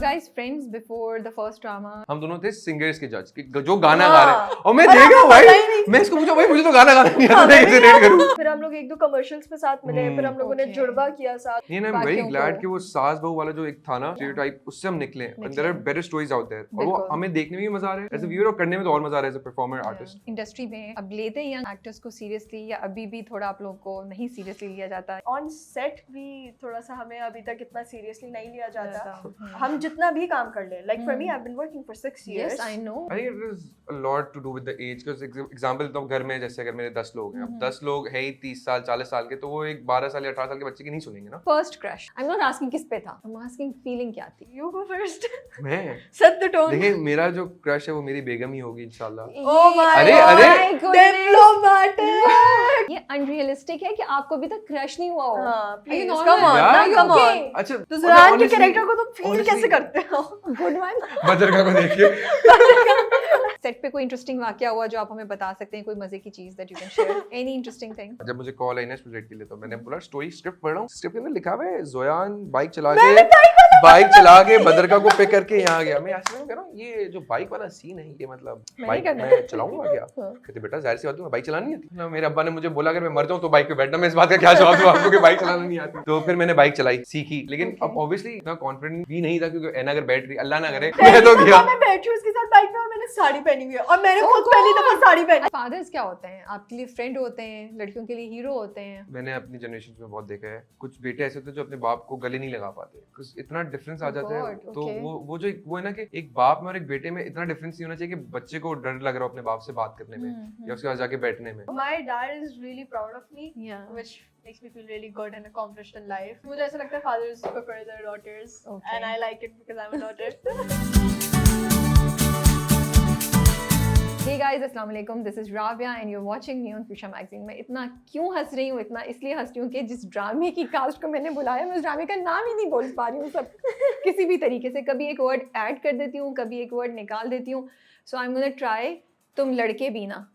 guys friends before the first drama? हम दोनों थे सिंगर्स के जज जो गाना गा रहे हैं और मैं देख रहा हूँ भाई, मैं इसको पूछा भाई मुझे तो गाना गाना नहीं आता, मैं कैसे रेट करूँ। फिर हम लोग एक दो कमर्शियल्स में साथ मिले, फिर हम लोगों ने जुड़वा किया साथ। आई एम वेरी ग्लैड कि वो सास बहू वाला जो एक था ना स्टीरियोटाइप, उससे हम निकले and there are better stories out there और वो हमें देखने में भी मजा आ रहा है एज अ व्यूअर और करने में तो और मजा आ रहा है as a performer artist. Industry में अब लेते हैं यंग एक्टर्स को सीरियसली या अभी भी थोड़ा आप लोगों को नहीं सीरियसली लिया जाता? ऑन सेट भी थोड़ा सा हमें अभी तक इतना सीरियसली नहीं लिया जाता, हम जितना भी काम कर ले। Like for me I have been working for 6 years. Yes, I know. I think it is a lot to do with the age. Because example तो घर में जैसे अगर मेरे 10 लोग हैं, अब 10 लोग है ही 30 साल 40 साल के, तो वो एक 12 साल या 18 साल के बच्चे की नहीं सुनेंगे ना। First crush. I'm not asking किस पे था, I'm asking feeling क्या थी? You go first. मैं Set the tone. देखिए मेरा जो क्रश है वो मेरी बेगम ही होगी इंशाल्लाह। Oh my अरे diplomatic. ये अनरियलिस्टिक है कि आपको अभी तक क्रश नहीं हुआ हो। हाँ, please normal? come on, Yeah. now come on. अच्छा तो ज़ुरान के honestly- कैरेक्टर को तुम फील honestly- कैसे करते हो? Good one. बजरगा को देखिए। सेट पे कोई इंटरेस्टिंग वाकया हुआ जो आप हमें बता सकते हैं, कोई मजे की चीज that you can share? Any interesting thing? जब मुझे कॉल आई ना प्रोजेक्ट के लिए तो मैंने बोला स्टोरी स्क्रिप्ट पढ़ रहा हूँ, स्क्रिप्ट के अंदर लिखा हुआ है जोयान बाइक चला के बदरका को पिक करके यहाँ गया। मैं ऐसे कह रहा हूँ ये जो बाइक वाला सीन है ये मतलब बाइक मैं चलाऊंगा क्या? कहते बेटा जाहिर सी बात है बाइक चलानी नहीं आती ना। मेरे अब्बा ने मुझे बोला अगर मैं मर जाऊँ तो बाइक पे बैठना, मैं इस बात का क्या जवाब दूँ आपको कि बाइक चलाना नहीं आती? तो फिर मैंने बाइक चलाई, सीखी, लेकिन अब ऑब्वियसली इतना कॉन्फिडेंट भी नहीं था क्योंकि एना अगर बैठ रही, अल्लाह ना करे मैं तो गया। मैं बैठी हूँ उसके साथ बाइक में और मैंने साड़ी पहनी हुई है और मैंने खुद पहली दफा साड़ी पहनी। फादर्स क्या होते हैं आपके लिए? फ्रेंड होते हैं, लड़कियों के लिए हीरो होते हैं? मैंने अपनी जनरेशन में बहुत देखा है, कुछ बेटे ऐसे होते हैं जो अपने बाप को गले नहीं लगा पाते, कुछ इतना डिफरेंस आ जाता है। तो वो जो वो है ना कि एक बाप में और एक बेटे में इतना डिफरेंस नहीं होना चाहिए कि बच्चे को डर लग रहा हो अपने बाप से बात करने में या उसके पास जाके बैठने में। My dad is really proud of me, Yeah. which makes me feel really good and accomplished in life. मुझे ऐसा लगता है fathers prefer their daughters, Okay. and I like it because I'm a daughter. Hey guys, अस्सलाम वालेकुम, this is Rabia and you're watching me on Future Magazine. मैं इतना क्यों हंस रही हूँ? इतना इसलिए हंस रही हूँ कि जिस ड्रामे की कास्ट को मैंने बुलाया मैं उस ड्रामे का नाम ही नहीं बोल पा रही हूँ सब किसी भी तरीके से। कभी एक वर्ड ऐड कर देती हूँ, कभी एक वर्ड निकाल देती हूँ। सो आई एम गोना ट्राई तुम लड़के भी ना।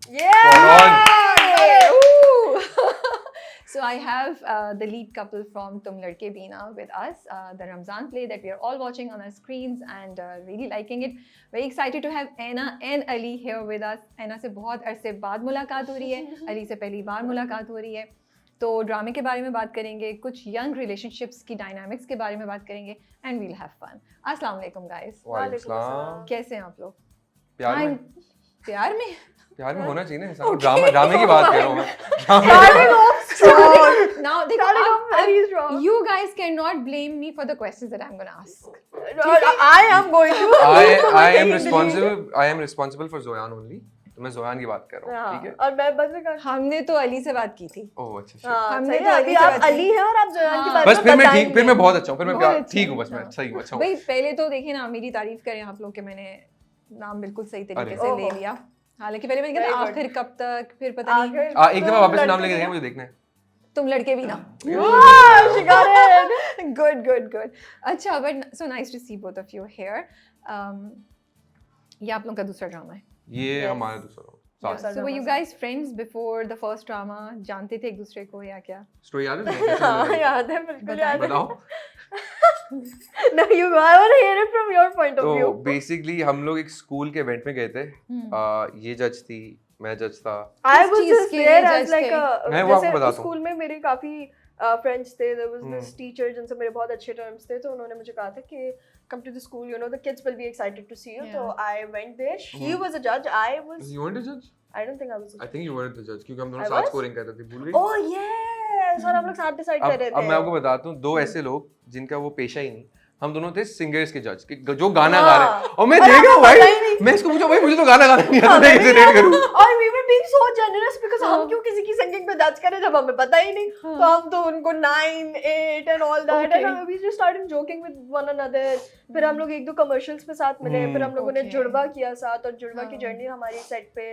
So I have the lead couple from Tum Ladke Bhi Na with us, the Ramzan play that we are all watching on our screens and really liking it. Very excited to have Aina and Ali here with us. Aina से बहुत अरसे बाद मुलाकात हो रही है, अली से पहली बार मुलाकात हो रही है। तो ड्रामे के बारे में बात करेंगे, कुछ यंग रिलेशनशिप्स की डायनामिक्स के बारे में बात करेंगे एंड वील हैव फन। अस्सलाम वालेकुम गाइस, कैसे हैं आप लोग? प्यार में होना चाहिए ना इंसान। ड्रामे की बात कर रहा हूँ मैं। Now, you guys cannot blame me for the questions that I'm going to ask. I am going to. I am responsible for Zoyan only. तो मैं जोयान की बात कर रहा हूँ, ठीक है? और मैं बस हमने तो अली से बात की थी। ओह अच्छा। हमने तो अभी आप अली हैं और आप जोयान की बात बस फिर मैं ठीक, फिर मैं बहुत अच्छा हूँ, फिर मैं ठीक हूँ, बस मैं सही हूँ, अच्छा हूँ। भाई पहले तो देखिए ना, मेरी तारीफ करें आप लोग कि मैंने नाम बिल्कुल सही तरीके से ले लिया। हालांकि पहले मैंने कहा आखिर कब तक, फिर पता नहीं। एक दफा वापस नाम लेके देखें, मुझे देखना है। तुम लड़के भी ना। Good. अच्छा, but so nice to see both of you here. ये आप लोगों का दूसरा ड्रामा है। ये हमारा दूसरा। So were you guys friends before the first drama? जानते थे एक दूसरे को या क्या? स्टोरी याद है? हाँ याद है, बिल्कुल याद है। बताओ। No, you go. I want to hear it from your point of view. तो बेसिकली हम लोग एक स्कूल के इवेंट में गए थे। ये जज थी, मैं जज था। I was just there as like a, मैं वो आपको बताता हूँ। स्कूल में मेरे काफी फ्रेंड्स थे। There was this teacher जिनसे मेरे बहुत अच्छे टर्म्स थे, तो उन्होंने मुझे कहा था कि come to the school, you know, the kids will be excited to see you. So I went there. He was a judge. I was. You weren't a judge? I don't think I was. I think you weren't the judge क्योंकि हम दोनों साथ scoring कर रहे थे, भूल गई? Oh yes, और हम लोग साथ डिसाइड कर रहे थे। अब मैं आपको बताता हूँ, दो ऐसे लोग जिनका वो पेशा ही नहीं, हम दोनों थे सिंगर्स के जज जो गाना गा रहे हैं और मैं देख रहा हूँ भाई, मैं इसको पूछा भाई मुझे तो गाना गाना नहीं आता, मैं कैसे रेट करूँ? और we were being so generous because हम क्यों किसी की सिंगिंग पे जज करें जब हमें पता ही नहीं। तो हम तो उनको 9, 8 and all that and we just started joking with one another. फिर हम लोग एक दो कमर्शियल्स में साथ मिले, फिर हम लोगों ने जुड़वा किया साथ और जुड़वा की जर्नी हमारी सेट पे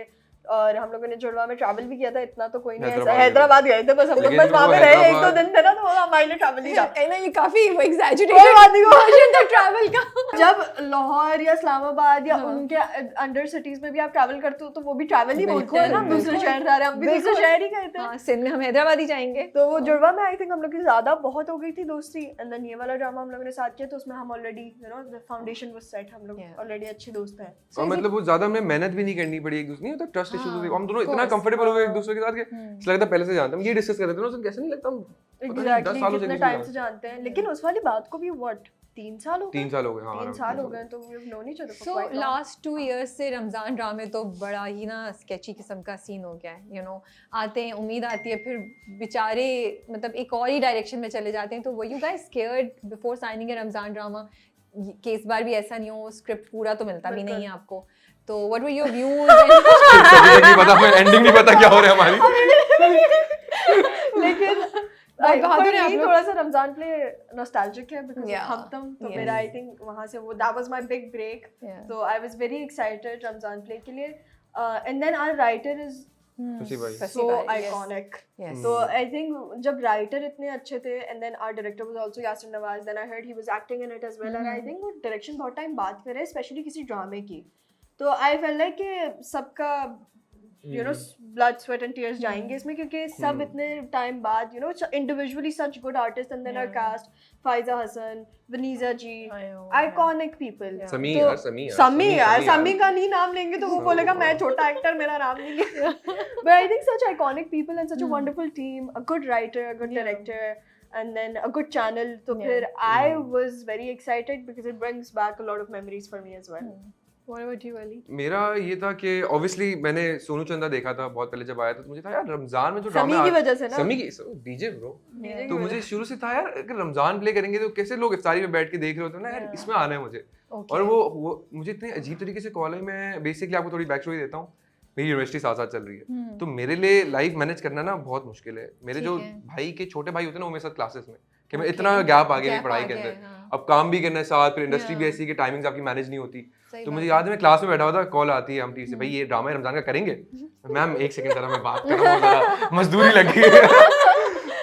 और हम लोगों ने जुड़वा में ट्रैवल भी किया था, इतना तो कोई नहीं ऐसा, हैदराबाद हैदराबाद गए थे बस हम लोग, लेकिन बस वहाँ वो पे रहे, एक दो हैदराबाद- दिन थे ना, तो वो हमारे लिए ट्रैवल ही था। कहीं ना ये काफी एग्जैजुरेटेड कोई बात नहीं, वो वर्जन था ट्रैवल का। जब लाहौर या इस्लामाबाद या हाँ। उनके अंडर सिटीज में भी आप ट्रैवल करते हो तो वो भी ट्रैवल ही बोलते हैं ना, बिल्कुल, दूसरे बिल्कुल। शहर जा रहे हैं, हम भी दूसरे बिल्कुल। शहर ही गए थे। हाँ, सिंध में हम हैदराबाद ही जाएंगे। तो वो जुड़वा में आई थिंक हम लोग की ज्यादा बहुत हो गई थी दोस्ती, एंड देन ये वाला ड्रामा हम लोगों ने साथ किया, तो उसमें हम already you know the foundation was set, हम लोग Yeah. ऑलरेडी अच्छे दोस्त हैं। और मतलब वो ज्यादा हमें मेहनत भी नहीं करनी पड़ी एक दूसरे, नहीं होता ट्रस्ट इश्यूज होते, हम दोनों of इतना course. कंफर्टेबल हो गए एक दूसरे के साथ कि ऐसा लगता है पहले से जानते हैं, हम ये डिस्कस कर रहे थे ना, उसमें कैसे नहीं लगता हम पता नहीं 10 एग्जैक्टली सालों से कितने एक टाइम दूसरे से जानते हैं, लेकिन उस वाली बात को भी व्हाट 3 साल हो गए, 3 साल हो गए, हाँ 3 साल हो गए, तो we have known each other for so quite long. Last 2 years से रमज़ान ड्रामे तो बड़ा ही ना स्केची किस्म का सीन हो गया है, यू नो आते हैं, उम्मीद आती है, फिर बेचारे मतलब एक और ही डायरेक्शन में चले जाते हैं। तो were you guys scared before signing A Ramzan drama कि इस बार भी ऐसा नहीं हो, स्क्रिप्ट पूरा तो मिलता भी नहीं है आपको, तो व्हाट वर योर व्यूज? सभी नहीं पता, हमें एंडिंग नहीं पता क्या हो रहा है हमारी। लेकिन बहुत बहादुर हैं आप लोग। थोड़ा सा रमजान प्ले नॉस्टैल्जिक है बिकॉज़ Yeah. हम तो Yes. मेरा आई थिंक वहां से वो that was my big break, Yeah. तो I was very excited Ramzan play के लिए, and then our writer is Shashi भाई। शशि so भाई, yes. iconic. Yes. So I think जब writer इतने अच्छे थे, and then our director was also Yasir Nawaz, then I heard he was acting in it as well, and I think वो direction बहुत time बाद करे, especially किसी ड्रामे की, तो I felt like कि सबका you know blood sweat and tears जाएंगे इसमें, क्योंकि सब इतने टाइम बाद you know individually such good artists, and then our cast Faiza Hassan, Vaniza ji, I know, iconic people. Yeah. समी तो यार, समी यार, समी का नहीं नाम लेंगे तो वो बोलेगा मैं छोटा एक्टर, मेरा नाम नहीं लिया। But I think such iconic people and such a wonderful team, a good writer, a good director, and then a good channel. तो फिर I was very excited because it brings back a lot of memories for me as well. What about you, Ali? मेरा ये था कि obviously मैंने सोनू चंदा देखा था बहुत पहले जब आया था, तो मुझे था यार रमजान में जो समी ड्रामा की वजह से ना? समी की डीजे ब्रो, DJ तो की मुझे शुरू से था यार अगर रमजान प्ले करेंगे तो कैसे लोग इफ्तारी में बैठ के देख रहे होते हैं ना यार, इसमें आना है मुझे। और वो मुझे इतने अजीब तरीके से कॉल है, मैं बेसिकली आपको थोड़ी बैक स्टोरी देता हूँ, मेरी यूनिवर्सिटी साथ साथ चल रही है, तो मेरे लिए लाइफ मैनेज करना ना बहुत मुश्किल है। मेरे जो भाई के छोटे भाई होते हैं ना, वो मेरे साथ क्लासेस में कि मैं इतना गैप आ गया मेरी पढ़ाई के अंदर, अब काम भी करना है साथ, फिर इंडस्ट्री भी ऐसी कि टाइमिंग्स आपकी मैनेज नहीं होती। तो मुझे याद है मैं क्लास में बैठा हुआ था, कॉल आती है हम टीचर से, भाई ये ड्रामा रमजान का करेंगे? मैम एक सेकंड जरा मैं बात कर रहा हूँ, जरा मजदूरी लगी है।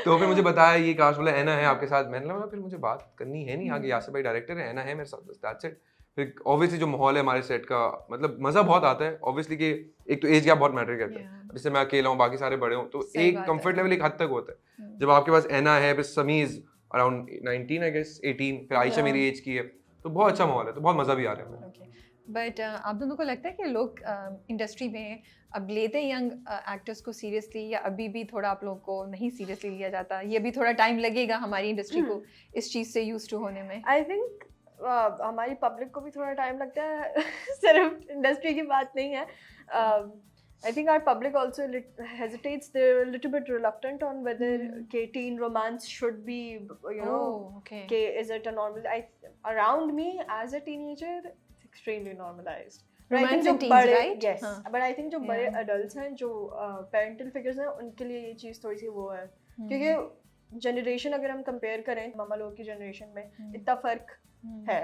तो फिर मुझे बताया ये काश बोला ऐना है आपके साथ, मैंने लगा फिर मुझे बात करनी है नहीं, आगे यासिर भाई डायरेक्टर है, ऐना है मेरे साथ, दैट्स इट। फिर ऑब्वियसली जो माहौल है हमारे सेट का, मतलब मजा बहुत आता है ऑब्वियसली कि एक तो एज गैप बहुत मैटर करता है, जैसे मैं अकेला हूँ बाकी सारे बड़े हूँ, तो एक कंफर्ट लेवल एक हद तक होता है। जब आपके पास ऐना है, फिर समीज अराउंड 19 आई गेस 18, फिर आयशा मेरी एज की है, तो बहुत अच्छा माहौल है, तो बहुत मजा भी आ रहा है। बट आप दोनों को लगता है कि लोग इंडस्ट्री में अब लेते हैं यंग एक्टर्स को सीरियसली, या अभी भी थोड़ा आप लोगों को नहीं सीरियसली लिया जाता? ये भी थोड़ा टाइम लगेगा हमारी इंडस्ट्री को इस चीज़ से यूज टू होने में। आई थिंक हमारी पब्लिक को भी थोड़ा टाइम लगता है, सिर्फ इंडस्ट्री की बात नहीं है। I think our public also hesitates. They're a little bit reluctant on whether teen romance should be, you know, is it a normal? Around me as a teenager, it's extremely normalized. Romance in teens, right? Yes. But I think जो बड़े adults हैं, जो parental figures हैं, उनके लिए ये चीज़ थोड़ी सी वो है, क्योंकि जनरेशन अगर हम कंपेयर करें मामा लोग की जनरेशन में, इतना फर्क है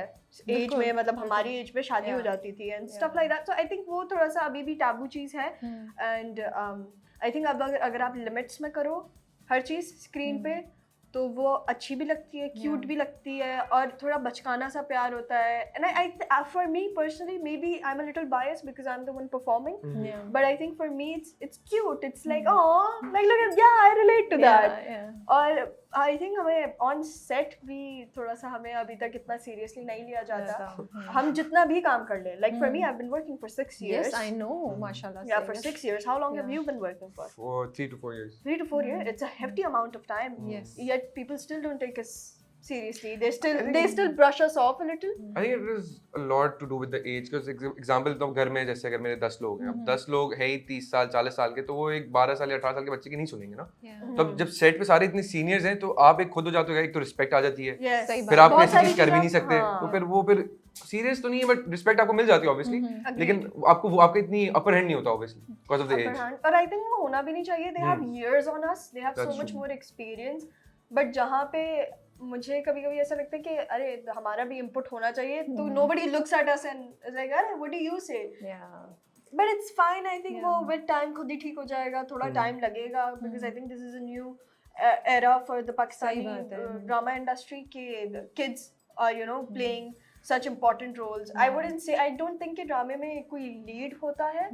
एज में, मतलब हमारी एज में शादी हो जाती थी and stuff like that, so I think वो थोड़ा सा अभी भी टैबू चीज़ है। एंड आई थिंक अब अगर आप लिमिट्स में करो हर चीज़ स्क्रीन पे, तो वो अच्छी भी लगती है, क्यूट भी लगती है, और थोड़ा बचकाना सा प्यार होता है। And I for me personally, maybe I am a little biased because I am the one performing, but I think for me it's cute, it's like oh like look at, yeah I relate to that. और I think हमें on set भी थोड़ा सा हमें अभी तक इतना seriously नहीं लिया जाता, हम जितना भी काम कर ले। Like for me I have been working for 6 years. Yes, I know, mashallah. Yeah, for 6 years. How long have you been working for? For 3 to 4 years. 3 to 4 years. It's a hefty amount of time. Yes. Yet people still don't take us seriously. They still brush us off a little. I think it is a lot to do with the age. Because example तो घर में जैसे अगर मेरे 10 लोग हैं, अब 10 लोग है ही 30 साल 40 साल के, तो वो एक 12 साल या 18 साल के बच्चे की नहीं सुनेंगे ना। तो जब सेट पे सारे इतने सीनियर्स हैं, तो आप एक खुद हो जाते हो, एक तो रिस्पेक्ट आ जाती है, Yes. फिर आप ऐसी चीज कर भी नहीं सकते, तो फिर वो फिर सीरियस तो नहीं है बट रिस्पेक्ट आपको मिल जाती है ऑब्वियसली, लेकिन आपको वो आपका इतनी अपर हैंड नहीं होता obviously because of the age. और आई थिंक वो होना भी नहीं चाहिए। They have years on us. They have so much more experience. But जहाँ पे मुझे कभी-कभी ऐसा लगता है कि अरे हमारा भी इनपुट होना चाहिए, तो nobody looks at us and is like, अरे what do you say? Yeah. But it's fine, I think वो Yeah. with time खुद ही ठीक हो जाएगा, थोड़ा time लगेगा, because I think this is a new era for the Pakistani बात है। drama industry कि the kids are, you know, playing such important roles. I wouldn't say, I don't think कि ड्रामे में कोई lead होता है.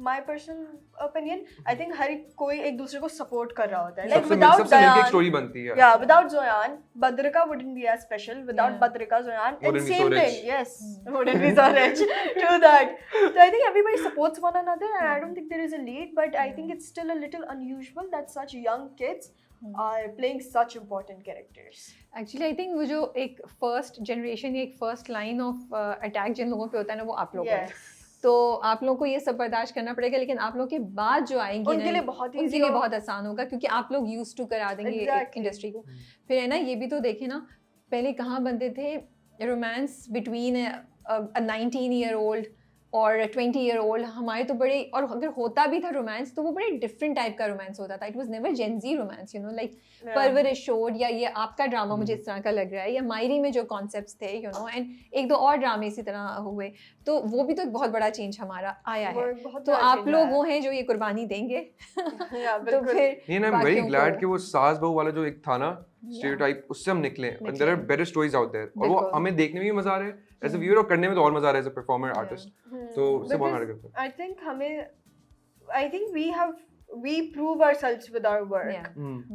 My personal opinion, I think हर कोई एक दूसरे को support कर रहा होता है. Like सबसे without मिलके एक Zayan, स्टोरी बनती है. yeah, without Zoyan, Badrika wouldn't be as special. Without Yeah. Badrika, Zoyan, and Wouldn't be same so thing. rich. Yes, wouldn't be so rich. True that. So I think everybody supports one another, and I don't think there is a lead, but I think it's still a little unusual that such young kids are playing such important characters. Actually I think वो जो एक first generation या एक first line of attack जिन लोगों पे होता है ना वो आप लोग हैं. Yes. तो आप लोगों को ये सब बर्दाश्त करना पड़ेगा, लेकिन आप लोग के बाद जो आएंगे उनके ना, लिए बहुत उनके easy लिए हो- बहुत आसान होगा क्योंकि आप लोग यूज टू करा देंगे Exactly. इंडस्ट्री को. फिर है ना ये भी तो देखे ना, पहले कहाँ बनते थे रोमांस बिटवीन अ 19-year-old और 20-year-old. हमारे तो बड़े, और अगर होता भी था रोमांस तो वो बड़े डिफरेंट टाइप का रोमांस होता था. It was never Gen Z romance, you know, like परवरिश शोड या ये आपका ड्रामा मुझे इस तरह का लग रहा है, या मायरी में जो कॉन्सेप्ट्स थे, यू नो, एंड एक दो और ड्रामे इसी तरह हुए. तो वो भी तो एक बहुत बड़ा चेंज हमारा आया है. बहुत तो बड़ा आप change लोग आया। वो हैं जो ये कुर्बानी देंगे. Yeah, तो बिल्कुल. फिर नहीं, आई एम वेरी बाकियों ग्लैड को- कि वो सास बहू वाला जो एक था ना स्टीरियोटाइप, उससे हम निकले. And there are better stories out there, और वो बिल्कुल. हमें देखने में भी मजा आ रहा है एज अ व्यूअर, और करने में तो और मजा आ रहा है एज अ परफॉर्मर आर्टिस्ट. तो उससे बहुत मजा करता है. I think हमें, I think we prove ourselves with our work. Yeah.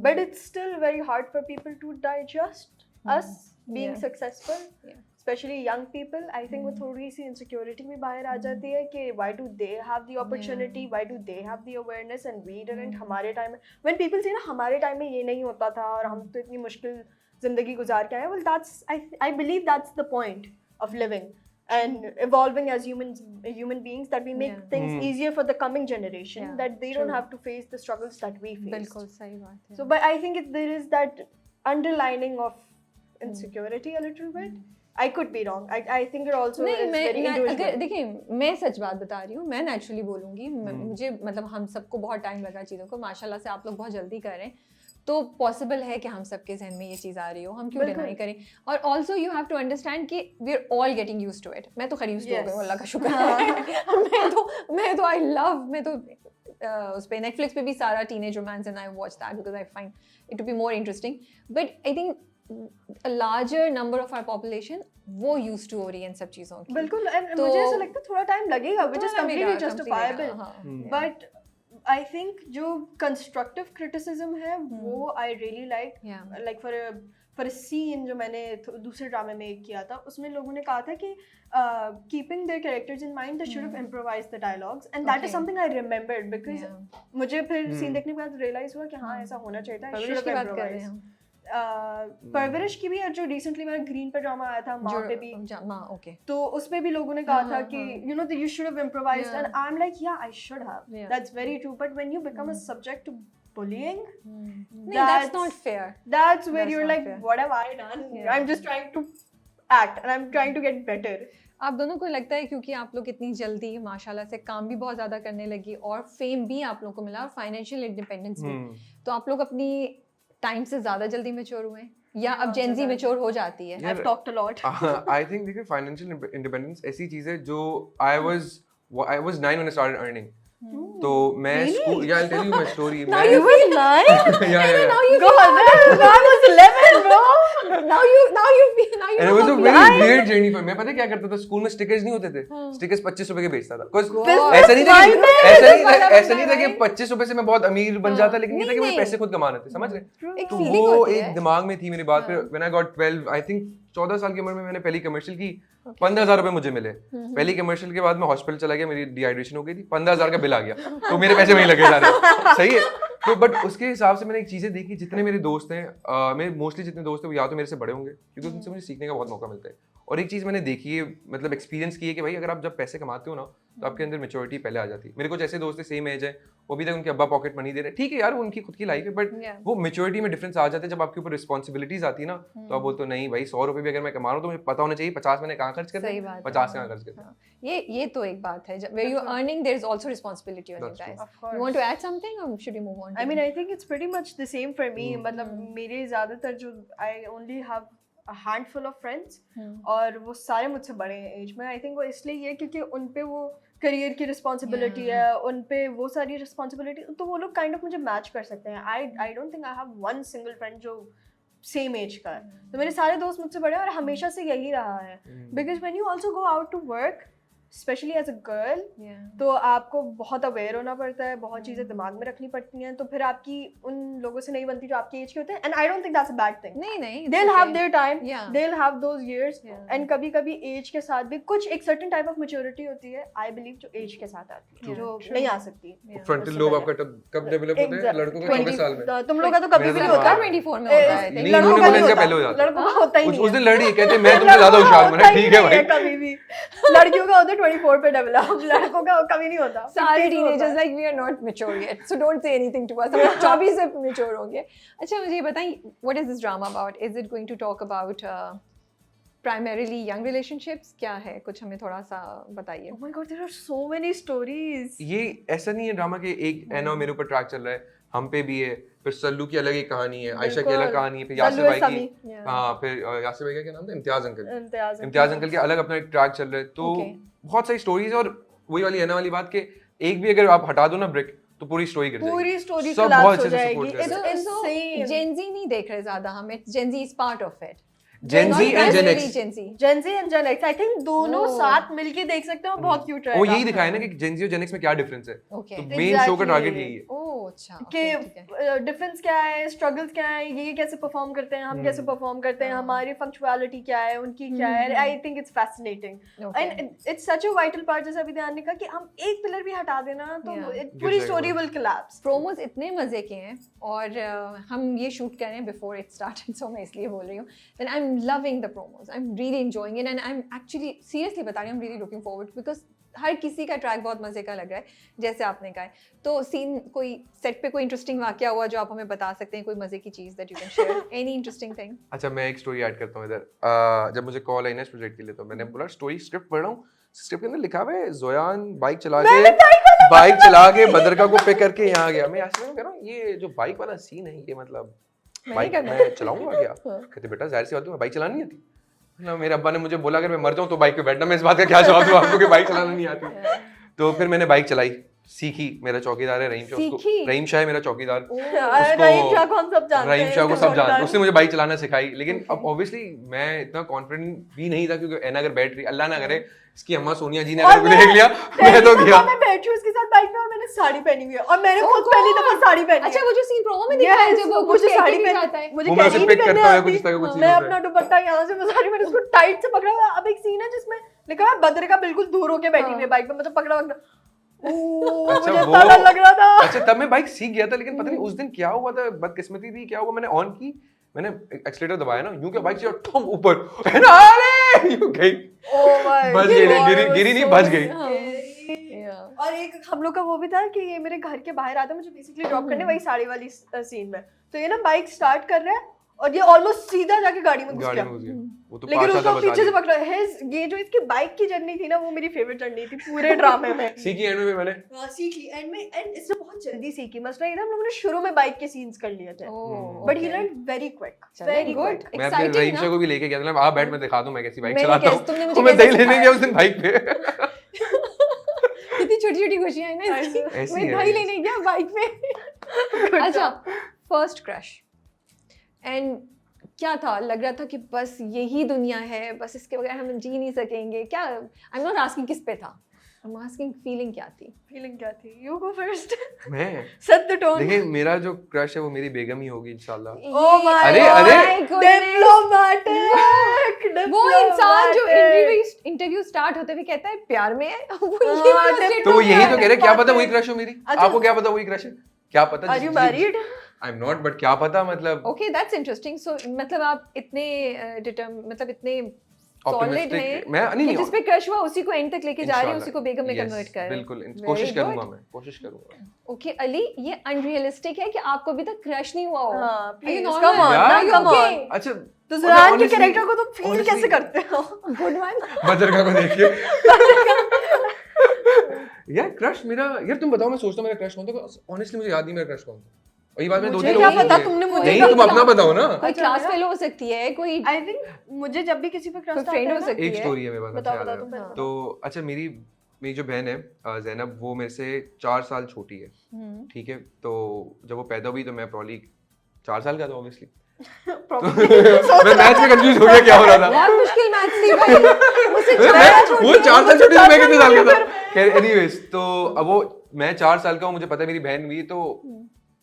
But it's still very hard for people to digest us being Yeah. successful, Yeah. especially young people. I think वो थोड़ी सी insecurity भी बाहर आ जाती है कि why do they have the opportunity, why do they have the awareness and we didn't. हमारे time में, when people say ना हमारे टाइम में ये नहीं होता था और हम तो इतनी मुश्किल जिंदगी गुजार के आए, well that's, I believe that's the point of living and evolving as human beings, that we make things easier for the coming generation, Yeah, that they don't have to face the struggles that we faced. बिल्कुल सही बात है. So, but I think there is that underlining of insecurity a little bit. I could be wrong. I think it also नहीं, is मैं very अगर individual. देखिए मैं सच बात बता रही हूँ, मैं नेचुरली बोलूँगी. मुझे मतलब हम सबको बहुत टाइम लगा चीज़ों को. माशाल्लाह से आप लोग बहुत जल्दी कर रहे हैं, तो पॉसिबल है कि हम सबके जहन में ये चीज़ आ रही हो, हम क्यों डिनाई करें. और also you have to understand कि we are all getting used to it. मैं तो खरी यूज्ड हो गई हूँ, अल्लाह का शुक्र है. मैं तो आई लव, मैं तो उस पे नेटफ्लिक्स पे भी सारा teenage romance and I watch that because I find it to be more interesting. But I think a larger number of our population वो used to हो रही है इन सब चीज़ों की. बिल्कुल. And तो- मुझे ऐसा लगता है थोड़ा टाइम लगेगा, which is थोड़ा completely लगेगा, justifiable. हाँ. But I think जो constructive criticism है वो I really like. Yeah. Like for a scene जो मैंने दूसरे ड्रामे में एक किया था, उसमें लोगों ने कहा था कि keeping their characters in mind, they should have improvised the dialogues, and that is Okay. something I remembered because Yeah. मुझे फिर सीन देखने के बाद realize हुआ कि हाँ ऐसा होना चाहिए था. I should परवरिश की have बात कर रहे हैं improvised. हम. परवरिश की भी, और जो रिसेंटली मेरा ग्रीन पे ड्रामा आया था माँ पे भी, माँ, okay. तो उसमें भी लोगों ने कहा था हाँ, कि हाँ. you know that you should have improvised, Yeah. and I'm like yeah I should have. Yeah. That's very true. But when you become a subject to bullying, नहीं, that's not fair. that's where That's you're not like fair. what have I done? Yeah. I'm just trying to act and I'm trying to get better. आप दोनों को लगता है क्योंकि आप लोग इतनी जल्दी माशाल्लाह से काम भी बहुत ज़्यादा करने लगी और फेम भी आप लोग को मिला और फाइनेंशियल इंडिपेंडेंस भी, तो आप लोग अपनी टाइम से ज़्यादा जल्दी मैच्योर हुए हैं या अब जेंजी मैच्योर हो जाती है? I've talked a lot. I think देखिए financial independence ऐसी चीज है जो I was 9 when I started earning. तो मैं school, yeah, I'll tell you my story. Now you feel nice. yeah. Now you Go on, I was 11, bro. now you And it was a very weird journey for me. मैं पता है क्या करता था, school में stickers नहीं होते थे, स्टिकर्स 25 रुपए के बेचता था. ऐसा नहीं था कि 25 रुपए से मैं बहुत अमीर बन जाता, लेकिन ये था कि मुझे पैसे खुद कमाने थे, समझ रहे? एक तो feeling वो होती एक है. दिमाग में थी मेरी बात. फिर when I got 12, I think 14 साल की उम्र में मैंने पहली कमर्शियल की. 15,000 रुपए मुझे मिले. पहली कमर्शियल के बाद मैं हॉस्पिटल चला गया, मेरी डिहाइड्रेशन हो गई थी, 15,000 का बिल आ गया, तो मेरे पैसे वहीं लगे सारे. सही है. तो बट उसके हिसाब से मैंने एक चीजें देखी, जितने मेरे दोस्त हैं, मेरे मोस्टली जितने दोस्त हैं वो या तो मेरे से बड़े होंगे क्योंकि उनसे मुझे सीखने का बहुत मौका मिलता है. और एक चीज मैंने देखी है, मतलब एक्सपीरियंस की है कि भाई अगर आप जब पैसे कमाते हो ना तो आपके अंदर मेच्योरिटी पहले आ जाती है. मेरे कुछ ऐसे दोस्त है सेम एज है, वो अभी तक उनके अब्बा पॉकेट मनी दे रहे हैं, ठीक है यार वो उनकी खुद की लाइफ है, बट वो मेच्योरिटी में डिफरेंस आ जाते हैं जब आपके ऊपर रिस्पॉन्सिबिलिटीज आती है ना. तो आप बोलते हो नहीं भाई 100 रुपए भी अगर मैं कमा रहा हूँ तो मुझे पता होना चाहिए 50 मैंने कहाँ खर्च करना है, 50 कहाँ खर्च करना है. ये तो एक बात है, where you earning there is also responsibility on you That's guys. Of course. You want to add something or should we move on? I mean, I think it's pretty much the same for me. मतलब मेरे ज़्यादातर जो I only have a handful of friends और वो सारे मुझसे बड़े हैं एज में. I think वो इसलिए ये क्योंकि उन पे वो करियर की रिस्पॉन्सिबिलिटी है उन पे, वो सारी रिस्पॉन्सिबिलिटी, तो वो लोग काइंड ऑफ मुझे मैच कर सकते हैं. आई don't think I have one single friend जो सेम एज का है. तो मेरे सारे दोस्त मुझसे बड़े हैं और हमेशा से यही रहा है. Because when you also go out to work specially as a girl, तो आपको बहुत अवेयर होना पड़ता है, बहुत चीज़ें दिमाग में रखनी पड़ती हैं, तो फिर आपकी उन लोगों से नहीं बनती जो आपकी एज के होते हैं. And I don't think that's a bad thing. नहीं they will have their time, Yeah. They will have those years. Yeah. And कभी कभी एज के साथ भी कुछ एक सर्टेन टाइप ऑफ मैच्योरिटी होती है, आई बिलीव, जो एज के साथ आती है, Yeah. जो True. नहीं आ सकती. फ्रंटल लोब आपका कब डेवलप होता है? लड़कों का 24 साल में. तुम लोग का तो कभी भी नहीं मेरा होता. 24 में होता है. नहीं, लड़कों उन्होंने का बोला नहीं इनका होता. पहले हो जाता है. लड़कों का होता ही नहीं उस है. दिन लड़ी कहते मैं तुमसे ज्यादा होशियार हूं. मैंने ठीक है भाई. कभी भी लड़कियों का होता है 24 पे डेवलप, लड़कों का कभी नहीं होता. सारे 50 में होता टीनेजर्स है. Like we are not mature yet, so don't say anything to us. हम 24 से मैच्योर होंगे. अच्छा मुझे ये बताएं, what is this drama about? Is it going to talk about primarily young relationships? क्या है, कुछ हमें थोड़ा सा बताइए. Oh my God, there are so many stories. ये ऐसा नहीं है ड्रामा के एक एना मेरे ऊपर ट्रैक चल रहा है, हम पे भी है, फिर सल्लू की अलग एक कहानी है, आयशा की अलग बिल्कुल. कहानी है, फिर यासिर सल्लू भाई समी. की, Yeah. हाँ फिर यासिर भाई का क्या नाम था? इम्तियाज अंकल. इम्तियाज अंकल के अलग अपना एक ट्रैक चल रहा है. तो Okay. बहुत सारी स्टोरीज, और वही वाली एना वाली बात के एक भी अगर आप हटा दो ना ब्रिक, तो पूरी स्टोरी गिर जाएगी. पूरी स्टोरी सब collapse बहुत हो अच्छे से जाएगी. support कर रहे It's insane. Gen Z नहीं देख रहे ज्यादा हम. Gen Z is part of it. Gen Z and Gen X. Gen Z. Gen Z and Gen X, I think दोनों Oh. साथ मिलके देख सकते हैं और बहुत क्यूट वो रहेगा. यही दिखाया ना कि Gen Z और Gen X में क्या डिफरेंस है. Okay. तो मेन शो का Exactly. टारगेट यही है. ओह अच्छा. कि Okay, ठीक है. डिफरेंस क्या है, स्ट्रगल्स क्या है, ये कैसे परफॉर्म करते हैं, हम कैसे परफॉर्म करते हैं, हाँ. हमारी फंक्चुअलिटी क्या है, उनकी क्या है. I think it's fascinating. Okay. And it's such a vital part, जैसे अभी ध्यान ने कहा कि हम एक पिलर भी हटा देना तो Yeah. पूरी गिर स्टोरी जाएगा. Will collapse. प्रोमोज इतने मजे के हैं और हम ये शूट कर रहे हैं बिफोर इट स्टार्टेड, सो मैं इसलिए बोल रही हूँ. And I am loving the promos, I am really enjoying it, and I am actually seriously बता रही हूँ, I am really looking forward, because हर किसी का ट्रैक बहुत मजे का लग रहा है, जैसे आपने कहा है. तो सीन, कोई सेट पे कोई इंटरेस्टिंग वाकया हुआ जो आप हमें बता सकते हैं, कोई मजे की चीज that you can share, any interesting thing? अच्छा मैं एक स्टोरी ऐड करता हूँ इधर. जब मुझे कॉल आई ना इस प्रोजेक्ट के लिए, तो मैंने बोला स्टोरी स्क्रिप्ट पढ़ रहा हूँ. स्क्रिप्ट के अंदर लिखा हुआ है जोयान बाइक चला के बदरका को पिक करके यहाँ गया. मैं ऐसे कह रहा हूँ ये जो बाइक वाला सीन है, ये मतलब बाइक मैं चलाऊंगा क्या? कहते बेटा जाहिर सी बात है, मैं बाइक चलानी आती ना. मेरे अब्बा ने मुझे बोला अगर मैं मर जाऊँ तो बाइक पे बैठना. मैं इस बात का क्या जवाब दूँ आपको कि बाइक चलाना नहीं आती? तो फिर मैंने बाइक चलाई, सीखी. मेरा चौकीदार है रहीम शाह, उसको रहीम शाह है मेरा चौकीदार. रहीम शाह को हम सब जानते हैं. रहीम शाह को सब जानते हैं. उसने मुझे बाइक चलाना सिखाई. लेकिन अब ऑब्वियसली मैं इतना कॉन्फिडेंट भी नहीं था, क्योंकि एना अगर बैठ रही, अल्लाह ना करे इसकी अम्मा सोनिया जी ने अगर मुझे देख लिया, मैं तो गया. मैं बैठी हूँ उसके साथ बाइक में और मैंने साड़ी पहनी हुई है और मैंने खुद पहली दफा साड़ी पहनी है. अच्छा वो जो सीन प्रोमो में दिखा है जब वो मुझे साड़ी में पहन आता है, मुझे वो मैं उसे कैरी pick नहीं करने करता है, कुछ इस आती. तरह का कुछ scene मैं होता है. अपना दुपट्टा यहाँ से मैं साड़ी मैंने उसको टाइट से पकड़ा हुआ. अब एक सीन है जिसमें लिखा है बदर का बिल्कुल दूर होके बैठी हुई है बाइक पे, मतलब पकड़ा पकड़ा. अच्छा, मुझे वो- इतना डर लग रहा था. अच्छा तब मैं बाइक सीख गया था. लेकिन पता नहीं उस दिन क्या हुआ था, बदकिस्मती थी क्या हुआ, मैंने ऑन की, मैंने एक्सीलेटर दबाया ना, यूं क्या बाइक से ठम ऊपर, है ना, अरे यूं गई, Oh my बच गई. God, गिरी it was गिरी नहीं, so बच गई. scary. Yeah. और एक हम लोग का वो भी था कि ये मेरे घर के बाहर आता है मुझे बेसिकली ड्रॉप करने, वही साड़ी वाली सीन में. तो ये ना बाइक स्टार्ट कर रहा है और ये ऑलमोस्ट सीधा जाके गाड़ी में घुस गाड़ी गया. में घुस गया. वो तो लेकिन पाशा था उसको पीछे से बता. पकड़ा. ये जो इसकी बाइक की जर्नी थी ना, वो मेरी फेवरेट जर्नी थी पूरे ड्रामे में. सीखी एंड में मैंने. सीख ली एंड में, एंड इसने बहुत जल्दी सीखी. मसला ये था हम लोगों ने शुरू में बाइक के सीन्स कर लिए थे, Oh, but he okay. Learn very quick, चलो, वेरी good. गुड. मैं अपने Exciting रहीम ना? शाह को भी लेके गया था. आप बैठ, मैं दिखा दूं मैं कैसी बाइक मैंने चलाता कैसे- तुमने हूँ. मुझे तो मैं कैसे दही लेने सिखाया? गया उस दिन बाइक पे. कितनी छोटी छोटी खुशियां हैं ना इसकी. ऐसी मैं है, दही ऐसी. लेने गया बाइक पे. अच्छा फर्स्ट क्रश, एंड क्या था? लग रहा था कि बस यही दुनिया है, बस इसके बगैर हम जी नहीं सकेंगे क्या? आई एम नॉट आस्किंग किस पे था, आई एम आस्किंग फीलिंग क्या थी? फीलिंग क्या थी? You go first. मैं सेट द टोन. देखिए मेरा जो क्रश है वो मेरी बेगम ही होगी इंशाल्लाह. Oh my अरे, God. अरे. Diplomatic. वो इंसान जो Diplomatic. इंटरव्यू स्टार्ट होते हुए कहता है प्यार में है, वो यही वाला statement तो वो यही तो है. कह रहे, क्या पता वही क्रश हो मेरी. अच्छा. आपको क्या पता वही क्रश है? क्या पता. Are you married? I am not, but क्या पता, मतलब ओके दैट्स इंटरेस्टिंग. सो मतलब आप इतने मतलब इतने सॉलिड Optimistic. हैं मैं नहीं कि जिस पे क्रश हुआ उसी को एंड तक लेके जा रहे हैं, इंशाल्लाह. उसी को बेगम में Yes, कन्वर्ट कर रहे हैं. बिल्कुल Very कोशिश good. करूंगा, मैं कोशिश करूंगा. ओके अली, ये अनरियलिस्टिक है कि आपको अभी तक क्रश नहीं हुआ हो. हाँ, Are you please, normal? come on, Yeah. Are you come okay? on. अच्छा तो ज़रान के honestly- कैरेक्टर को तुम फील honestly- कैसे करते हो? Good one. बजरगा को देखिए. यार क्रश मेरा, यार तुम बताओ, मैं सोचता हूँ मेरा क्रश कौन था. ऑनेस्टली मुझे याद नहीं मेरा क्रश कौन था. और ये बात मैंने दो मुझे तीन क्या लोगों को पता, बोली है. तुमने मुझे नहीं, क्या तुम अपना बताओ ना. कोई अच्छा, क्लास मेरा? फेलो हो सकती है, कोई आई थिंक मुझे जब भी किसी पे क्रश कोई आता फ्रेंड है हो ना, सकती एक है. स्टोरी है मेरे पास. बताओ अच्छा बताओ याद तुम आया. पहले तो अच्छा मेरी मेरी जो बहन है जैनब, वो मेरे से 4 साल छोटी है, ठीक है। तो जब वो पैदा हुई तो मैं प्रॉब्ली 4 साल का था ऑब्वियसली। मैं मैथ्स में कंफ्यूज हो गया क्या हो रहा था। बहुत मुश्किल मैथ्स थी भाई, मुझसे वो 4 साल छोटी थी, मैं कितने साल का था। खैर एनीवेज, तो अब वो मैं 4 साल का हूँ, मुझे पता है मेरी बहन हुई, तो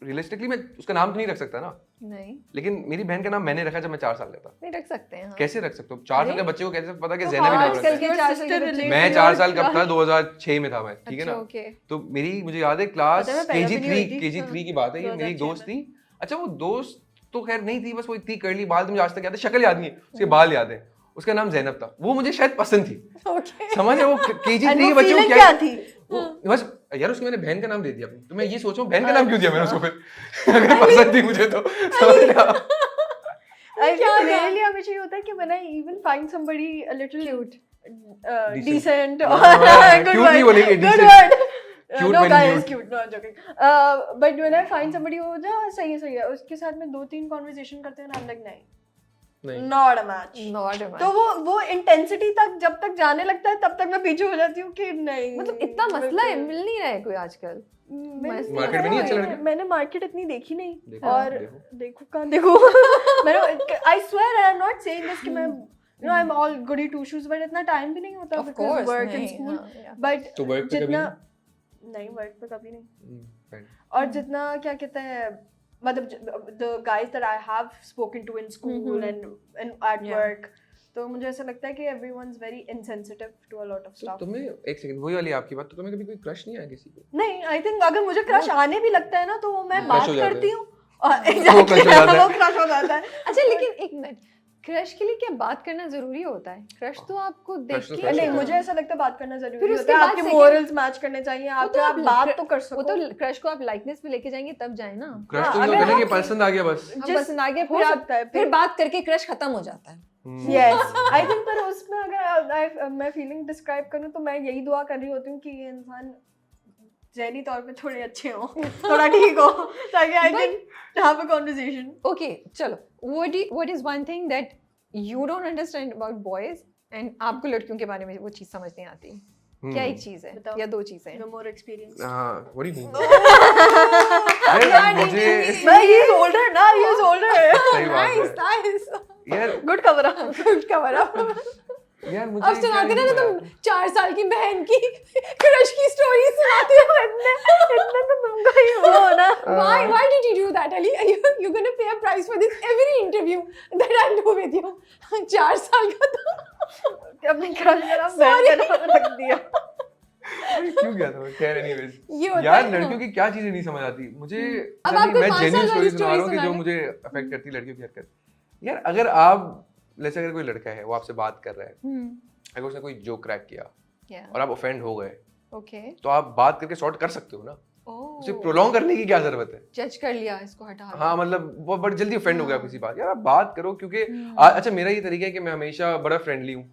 रियलिस्टिकली मैं उसका नाम तो नहीं रख सकता ना। नहीं, लेकिन मेरी बहन का नाम मैंने रखा जब मैं 4 साल का था। नहीं रख सकते हैं। हाँ। कैसे रख सकते हो 4 साल के बच्चे को, कैसे पता कि तो जैनब ही नाम आजकल रखा के है। 4 साल के बच्चे मैं 4 साल का था, 2006 में था मैं, ठीक है अच्छा, ना। ओके। तो मेरी, मुझे याद है क्लास पता है, मैं पैदा भी नहीं हुई थी। KG3 की बात है ये। मेरी 2006 दोस्त थी, अच्छा वो दोस्त तो खैर नहीं थी, बस वो इतनी कर्ली बाल, तो मुझे आज तक याद है, शक्ल याद नहीं है, उसके बाल याद है। उसका नाम जैनब था, वो मुझे शायद पसंद थी, ओके। समझ है। वो KG3 के बच्चे को क्या थी वो, बस यार उसकी मैंने बहन का नाम दे दिया अपनी, तो मैं ये सोच रहा हूँ बहन का नाम क्यों दिया मैंने उसको फिर, अगर पसंद थी मुझे तो, समझ रहा। मेरे लिए हमेशा ये होता है कि when I even find somebody a little Cute. decent or good Cute नहीं word, बोलेंगे, good decent. word. Cute No when guy nude. is cute, no I'm joking. But when I find somebody who सही है, उसके साथ में 2-3 conversation करते हैं ना, I'm like नहीं, not a match. Not a तो match. वो इंटेंसिटी तक जब तक जाने लगता है तब तक मैं पीछे हो जाती हूँ कि नहीं, मतलब इतना मसला है, मिल नहीं रहा है कोई आजकल। मार्केट में नहीं अच्छे लड़के? मैंने मार्केट इतनी देखी नहीं। देखो, और देखो। देखो कहाँ देखो मैंने I swear I am not saying this कि मैं I'm all goody two shoes, but इतना टाइम भी नहीं होता Of because course, work and नहीं, school. हाँ, yeah. But तो work पे कभी जितना नहीं, वर्क पे कभी नहीं। और जितना क्या कहते हैं, मतलब the guys that I have spoken to in school and at work, तो मुझे ऐसा लगता है कि everyone's very insensitive to a lot of stuff. तुम्हें एक सेकंड, वही वाली आपकी बात, तो तुम्हें कभी कोई क्रश नहीं आया किसी पे? नहीं, I think अगर मुझे क्रश आने भी लगता है ना, तो वो मैं Crush बात हो जाता है। करती हूँ। वो crush हो जाता है। वो क्रश हो जाता है। अच्छा, लेकिन एक मिनट, क्रश के लिए क्या बात करना जरूरी होता है? क्रश तो आपको देख Crush तो के crush नहीं, होता है। मुझे ऐसा लगता है बात करना फिर जरूरी उसके होता है, बाद आपके second- morals मैच करने चाहिए, वो तो आप बात तो कर वो सको। तो क्रश को आप लाइकनेस पे लेके जाएंगे तब जाए ना। क्रश हाँ, तो अगर ये होता है ना आप- कि पसंद आ गया बस। अब जिस- पसंद आ गया, हो सकता है, फिर बात करके क्रश खत्म हो जाता है। Yes, I think पर उसमें अगर मैं फीलिंग डिस्क्राइब करूँ तो मैं यही दुआ कर रही होती हूँ कि ये इंसान ज़हनी तौर पे थोड़े अच्छे हो, थोड़ा ठीक हो, ताकि I can have a conversation. Okay, चलो, what is one thing that you don't understand about boys and आपको लड़कियों के बारे में वो चीज समझ नहीं आती? क्या एक चीज है बताओ। या 2 चीजें? No more experience. हाँ, what do you mean? अरे मुझे मैं he is older ना, he is older. सही बात है Nice. यार। Good cover up. Good cover up. यार मुझे अब सुनाते क्या ना नहीं तुम पता। 4 साल की बहन की क्रश की स्टोरी सुनाते हो। इतना तो तुमको ही हो ना। Why did you do that, Ali? You're gonna pay a price for this every interview that I do with you. 4 साल का था। अपने क्रश का नाम बहन का नाम रख दिया। क्यों गया था मैं? खैर एनीवेज, ये होता यार है ना। लड़कियों की क्या चीजें नहीं समझ आती मुझे। अब अच्छा, आपको मैं 5 जेन्युइन साल वाली स्टोरी सुना रहा हूँ कि story जो सुना मुझे अफेक्ट करती है लड़कियों की हरकत। यार अगर आप, जैसे अगर कोई लड़का है वो आपसे बात कर रहा है, अगर उसने कोई जोक क्रैक किया Yeah. और आप ऑफेंड हो गए, Okay. तो आप बात करके सॉर्ट कर सकते हो ना। Oh. उसे प्रोलॉन्ग करने की क्या जरूरत है? जज कर लिया, इसको हटा दो। हाँ मतलब वो बड़ी जल्दी ऑफेंड हो गया किसी बात, यार आप बात करो। क्योंकि अच्छा मेरा ये तरीका है कि मैं हमेशा बड़ा फ्रेंडली हूँ,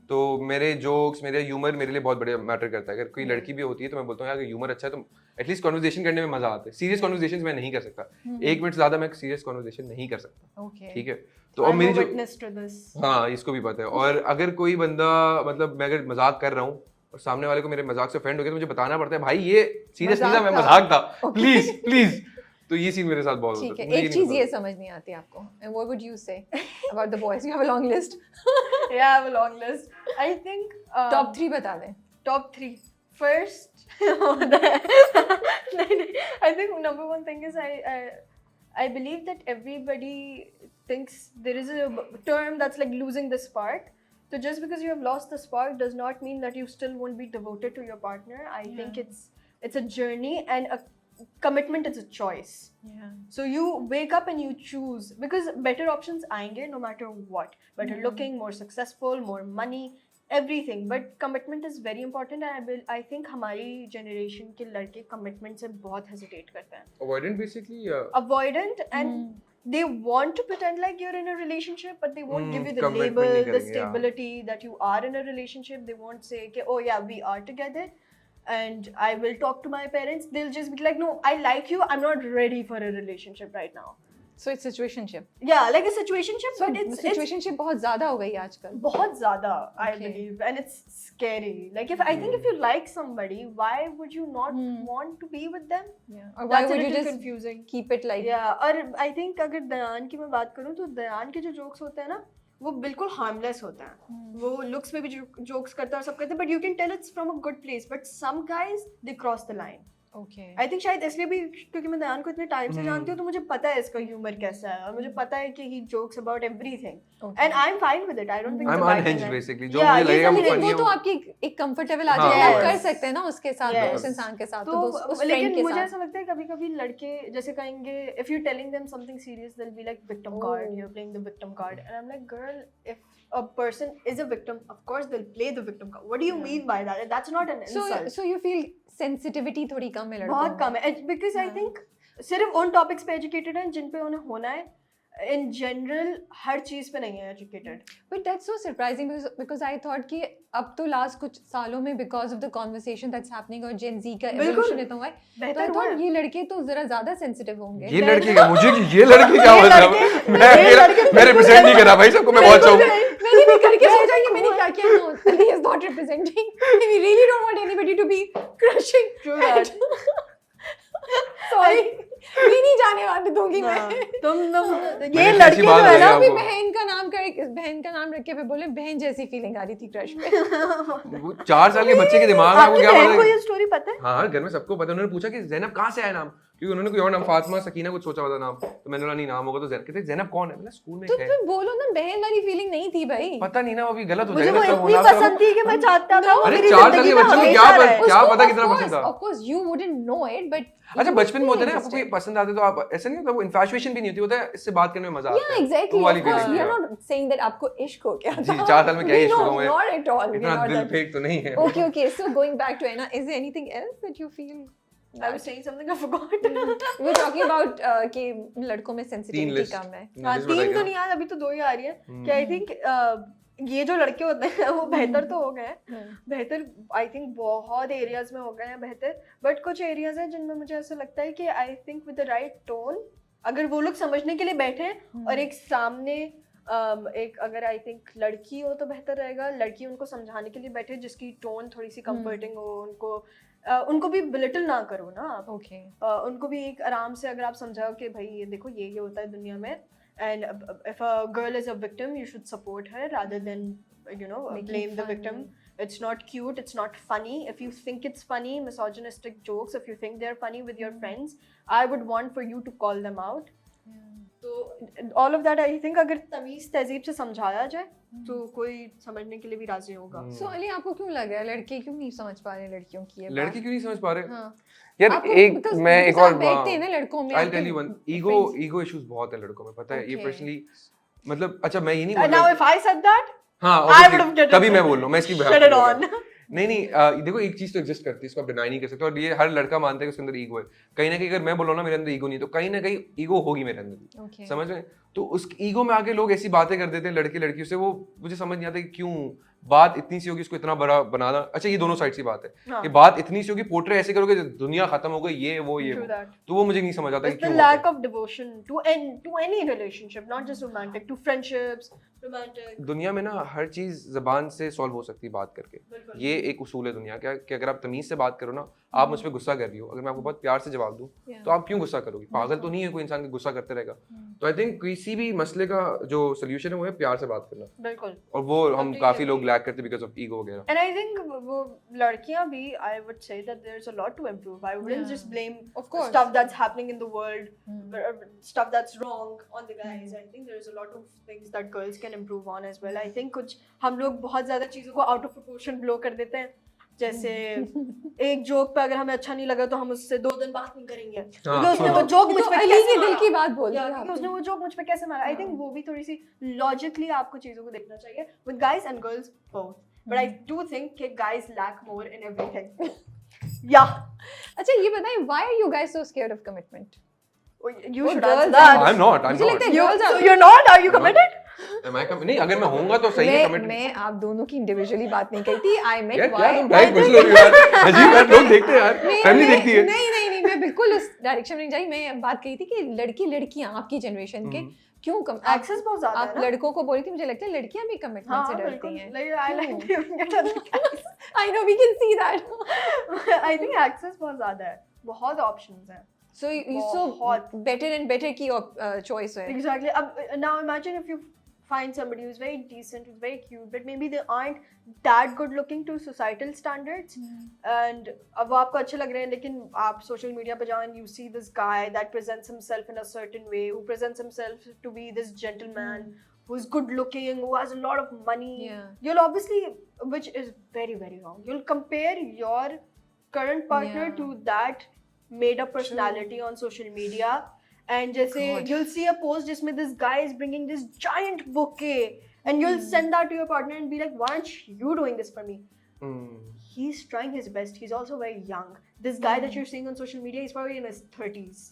तो मेरे जोक्स, मेरे ह्यूमर मेरे लिए बहुत बड़े मैटर करता है। अगर कोई लड़की भी होती है तो मैं बोलता हूँ यार ह्यूमर अच्छा है तो एटलीस्ट कॉन्वर्सेशन करने में मजा आता है। सीरियस कॉन्वर्सेशन मैं नहीं कर सकता, 1 मिनट ज्यादा मैं सीरियस कॉन्वर्सेशन नहीं कर सकता, Okay. ठीक है। तो अब मेरी जो, witness to this. हाँ इसको भी पता है। और अगर कोई बंदा, मतलब मैं अगर मजाक कर रहा हूँ और सामने वाले को मेरे मजाक से ऑफेंड हो गया तो मुझे बताना पड़ता है भाई ये सीरियस नहीं था, मैं मजाक था, प्लीज प्लीज। तो ये सीन मेरे साथ बहुत होता है। ठीक है, मुझे ये एक नहीं चीज ये पता। समझ नहीं आती आपको। And what would you say about the boys? You have a long list. Yeah, I have a long list. I think Top 3 बता दें। top 3. First, I think number one thing is I believe that everybody thinks there is a term that's like losing the spark. So just because you have lost the spark does not mean that you still won't be devoted to your partner. I think it's a journey, and a commitment is a choice. Yeah. So you wake up and you choose, because better options aayenge no matter what. Better looking, more successful, more money, everything. But commitment is very important, and I think हमारी generation के लड़के commitment से बहुत hesitate करते हैं. Avoidant basically, Avoidant, and they want to pretend like you're in a relationship, but they won't give you the commitment label, नहीं the करेंगे, हाँ. stability that you are in a relationship. They won't say कि oh yeah we are together and I will talk to my parents. They'll just be like, no, I like you, I'm not ready for a relationship right now. So it's situationship. Yeah, like a situationship, So but it's situationship बहुत ज़्यादा हो गई आजकल. बहुत ज़्यादा, I Okay. believe, and it's scary. Like I think if you like somebody, why would you not want to be with them? Yeah. Or why That's a would you little just confusing. keep it like? Yeah, और I think अगर दयान की मैं बात करूँ तो दयान के जो jokes होते हैं ना, वो बिल्कुल harmless होते हैं. वो looks में भी jokes करता है और सब करते हैं, but you can tell it's from a good place. But some guys they cross the line. Okay. I think शायद इसलिए भी क्योंकि मैं दयान को इतने टाइम से जानती हूँ तो मुझे पता है इसका ह्यूमर कैसा है और मुझे पता है कि he jokes about everything and I am fine with it. I don't think I'm unhinged basically. जो Yeah, मुझे ये लगेगा वो लेकिन लेकिन funny वो तो हो. आपकी एक कंफर्टेबल आ हाँ, जाए, आप yes. कर सकते हैं ना उसके साथ, Yes. उस इंसान के साथ, तो उस फ्रेंड लेकिन के मुझे साथ. ऐसा लगता है कभी-कभी लड़के जैसे कहेंगे if you telling them something serious they'll be like victim card, you're playing the victim card, and I'm like, girl, if a person is a victim, of course they'll play the victim card. What do you mean by that? That's not an insult. So you feel sensitivity थोड़ी कम है लड़कों बहुत में. कम है because I think सिर्फ उन topics पे educated हैं जिन पे उन्हें होना है. इन जनरल हर चीज पे नहीं है educated. But that's so surprising because I thought कि अब तो लास्ट कुछ सालों में because of the conversation that's happening और Gen Z का बिल्कुल. evolution इतना हुआ है, तो I बेहतर हुआ thought है. ये लड़के तो जरा ज्यादा sensitive होंगे. ये लड़के क्या मुझे ये लड़के क्या ये मतलब लड़के- मैं ये लड़के मैं रिप्रेजेंट नहीं कर रहा भाई सबको. मैं बहुत चाहूँ मैंने भी करके सोचा कि मैंने क्या किया. No, Ali is not representing. We really don't want anybody to be crushing. True that. Sorry, ये नहीं जाने वाली दूंगी मैं. तुम मैंने ये ऐसी लड़के जो बात है बोली ना आपको. अभी बहन का नाम रख के बोले बहन जैसी फीलिंग आ रही थी क्रश पे. वो 4 साल के बच्चे के दिमाग में आपको आपकी क्या बहन पता को है? ये स्टोरी पता है? हाँ घर में सबको पता है. उन्होंने पूछा कि ज़ैनब कहाँ से आया नाम, क्योंकि उन्होंने कोई और नाम फातिमा सकीना कुछ सोचा हुआ था नाम, तो मैंने बोला नहीं नाम होगा तो ज़ैनब. कहते ज़ैनब कौन है? मैंने स्कूल में तो है फिर बोलो ना बहन वाली फीलिंग नहीं थी भाई. पता नहीं ना, अभी गलत हो मुझे जाएगा वो सब इतनी होना था. पसंद थी कि मैं चाहता था वो अरे मेरी 4 साल जिंदगी के में बच्चे को हमेशा क्या रहे. क्या उसको पता of कितना course- पसंद था. Of course you wouldn't know it, but अच्छा you बचपन में feel होते हैं ना आपको कोई interested. पसंद आते तो आप ऐसा नहीं होता, वो इन्फैचुएशन भी नहीं होती, होता है इससे बात करने में मजा आता Yeah, है. exactly. वो वाली Of course, feeling we are है. not saying that आपको इश्क हो गया जी, था. 4 साल में क्या We इश्क know, होगा मैं. not at all. We इतना are not दिल that. फेक तो नहीं है. Okay, okay. So going back to Anna, is there anything else that you feel? I was saying something I forgot. We were talking about कि लड़कों में 3 sensitivity list. कम है. हाँ, लिस्ट 3 बताइए. तो नहीं यार, अभी तो 2 ही आ रही है कि आई थिंक ये जो लड़के होते हैं वो बेहतर तो हो गए हैं. बेहतर आई थिंक बहुत एरियाज में हो गए हैं बेहतर, बट कुछ एरियाज हैं जिनमें मुझे ऐसा लगता है कि I think with the right tone अगर वो लोग समझने के लिए बैठे हैं और एक सामने एक अगर आई थिंक लड़की हो तो बेहतर रहेगा. लड़की उनको समझाने के लिए बैठे जिसकी टोन थोड़ी सी कंफर्टिंग हो, उनको भी बिलिटल ना करो ना आप. Okay. उनको भी एक आराम से अगर आप समझाओ कि भाई ये देखो ये होता है दुनिया में, and if a girl is a victim you should support her rather than Making blame the fun. victim. It's not cute, it's not funny. If you think it's funny, misogynistic jokes, if you think they're funny with your friends, I would want for you to call them out. तो all of that I think अगर तमीज तहजीब से समझाया जाए तो कोई समझने के लिए भी राजी होगा. So अली आपको क्यों लग रहा है लड़के क्यों नहीं समझ पा रहे लड़कियों की ये बात? लड़के क्यों नहीं समझ पा रहे? हाँ. यार आपको- एक because- मैं एक because और आप देखते हैं ना लड़कों में. I'll tell आपके you one. friends- ego issues बहुत है लड़कों में, पता है. ये Okay. पर्सनली मतलब अच्छा मैं ये नहीं And बोल now रहा. if I said that, हाँ I would have obviously, done तभी it. मैं बोल रहा हूँ, मैं इसकी behalf shut पे it बोल रहा on. हूँ. नहीं देखो एक चीज तो एग्जिस्ट करती है, इसको आप डिनाई नहीं कर सकते, और ये हर लड़का मानता है कि उसके अंदर ईगो है. कहीं ना कहीं अगर मैं बोल रहा हूँ ना मेरे अंदर ईगो नहीं, तो कहीं ना कहीं ईगो होगी मेरे अंदर भी. Okay. समझ रहे हैं? तो उस ईगो में आके लोग ऐसी बातें कर देते हैं लड़के लड़कियों से, वो मुझे समझ नहीं आता कि क्यों बात इतनी सी होगी उसको इतना बड़ा बनाना. अच्छा ये दोनों साइड की बात है हाँ. कि बात इतनी सी होगी, पोर्ट्रे ऐसे करोगे दुनिया खत्म हो गई, ये वो True that. तो वो मुझे नहीं समझ आता कि It's the क्यों lack होता है. of devotion to any relationship, not just romantic, to friendships, romantic. दुनिया में ना हर चीज जबान से सॉल्व हो सकती है बात करके. बिल्कुल. ये एक उसूल है दुनिया का कि अगर आप तमीज से बात करो ना, आप मुझ पे गुस्सा कर रही हो, अगर मैं आपको बहुत प्यार से जवाब दूं Yeah. तो आप क्यों गुस्सा करोगी? पागल तो नहीं है कोई इंसान के गुस्सा करते रहेगा. तो आई थिंक किसी भी मसले का जो सोल्यूशन है वो है प्यार से बात करना, बिल्कुल. और वो हम Completely काफी लोग agree. लैक करते बिकॉज ऑफ ईगो वगैरह. And I think वो लड़कियां भी I would say that there's a lot to improve. I wouldn't Yeah. just blame Of course. stuff that's happening in the world, stuff that's wrong on the guys. I think there's a lot of things that girls can improve on as well. I think कुछ हम लोग बहुत ज़्यादा चीज़ों को out of proportion blow कर देते हैं. जैसे एक जोक पे अगर हमें अच्छा नहीं लगा तो हम उससे 2 दिन बात नहीं करेंगे क्योंकि उसने वो जोक मुझ पे अली कैसे की दिल मारा? की बात बोल Yeah, रही क्योंकि है उसने वो जोक मुझ पे कैसे मारा. आई थिंक वो भी थोड़ी सी लॉजिकली आपको चीज़ों को देखना चाहिए with guys and girls both. But I do think कि guys lack more in everything. या अच्छा ये बताइए why are you guys so scared of commitment? you वो should girls answer that. I'm not. मुझे लगता है girls So are you're not? Are you committed? Am I नहीं अगर मैं होऊंगा तो सही है कमिट. मैं आप दोनों की इंडिविजुअली बात नहीं करती. I meant यार why क्या तुम भाई कुछ लोग यार अजीब यार लोग देखते हैं यार, फैमिली देखती है. नहीं नहीं, मैं बिल्कुल उस डायरेक्शन में नहीं जाई। मैं बात कही थी कि लड़की लड़कियां आपकी जनरेशन के क्यों कम एक्सेस बहुत ज्यादा है आप ना। लड़कों को बोली थी, मुझे लगता है लड़कियां भी कमिटमेंट हाँ से डरती बिल्कुल, हैं। like I like giving it other guys. I know, we can see that. I think access बहुत ज्यादा है, बहुत options हैं. So बहुत. better and better की choice है. Exactly. Now imagine if you find somebody who's very decent, who's very cute, but maybe they aren't that good looking to societal standards, and अब वो आपको अच्छे लग रहे हैं, लेकिन आप social media पे जाओ and you see this guy that presents himself in a certain way, who presents himself to be this gentleman, who's good looking, who has a lot of money. Yeah. You'll obviously, which is very very wrong, you'll compare your current partner Yeah. to that made up personality on social media. And जैसे God. you'll see a post जिसमें this guy is bringing this giant bouquet, and you'll send that to your partner and be like, why aren't you doing this for me? He's trying his best. He's also very young. This guy that you're seeing on social media, he's probably in his 30s.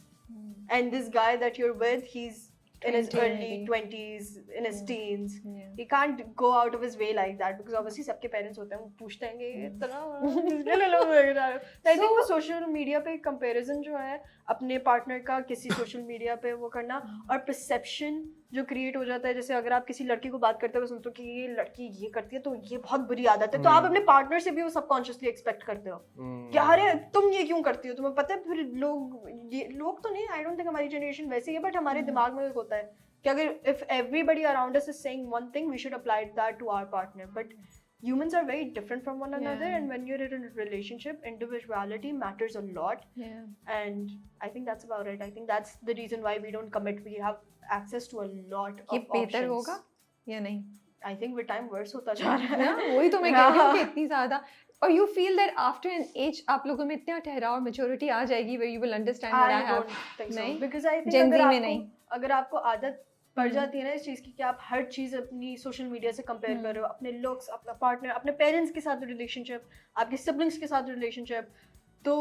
And this guy that you're with, he's in his 20 early maybe. 20s, in his teens. Yeah. He can't go out of his way like that, because obviously सबके parents होते हैं, वो पूछते हैं कि इतना किसके लिए लोग लग रहा है. I think वो social media पे comparison जो है अपने partner का किसी social media पे वो करना, और perception जो create हो जाता है. जैसे अगर आप किसी लड़की को बात करते हो सुनते हो कि ये लड़की ये करती है तो ये बहुत बुरी आदत है, तो आप अपने partner से भी वो subconsciously expect करते हो कि अरे तुम ये क्यों करती हो, तुम्हें पता है. फिर लोग तो नहीं, I don't think हमारी generation वैसी है, but हमारे दिमाग में होता है कि अगर if everybody around us is saying one thing, we should apply that to our partner. But humans are very different from one another, and when you're in a relationship, individuality matters a lot. Yeah. And I think that's about it. I think that's the reason why we don't commit. We have access to a lot ये of बेहतर options. होगा या नहीं? I think with time worse होता जा रहा है. ना, वही तो मैं कह रही हूँ कि इतनी ज़्यादा. Or you feel that after an age आप लोगों में इतना ठहराव और maturity आ जाएगी where you will understand what I I have. don't think so. नहीं? Because I think Gen Z में नहीं. अगर आपको आदत पड़ जाती है ना इस चीज़ की कि आप हर चीज़ अपनी सोशल मीडिया से कंपेयर कर रहे हो, अपने लुक्स, अपना पार्टनर, अपने पेरेंट्स के साथ रिलेशनशिप, आपके सिबलिंग्स के साथ रिलेशनशिप, तो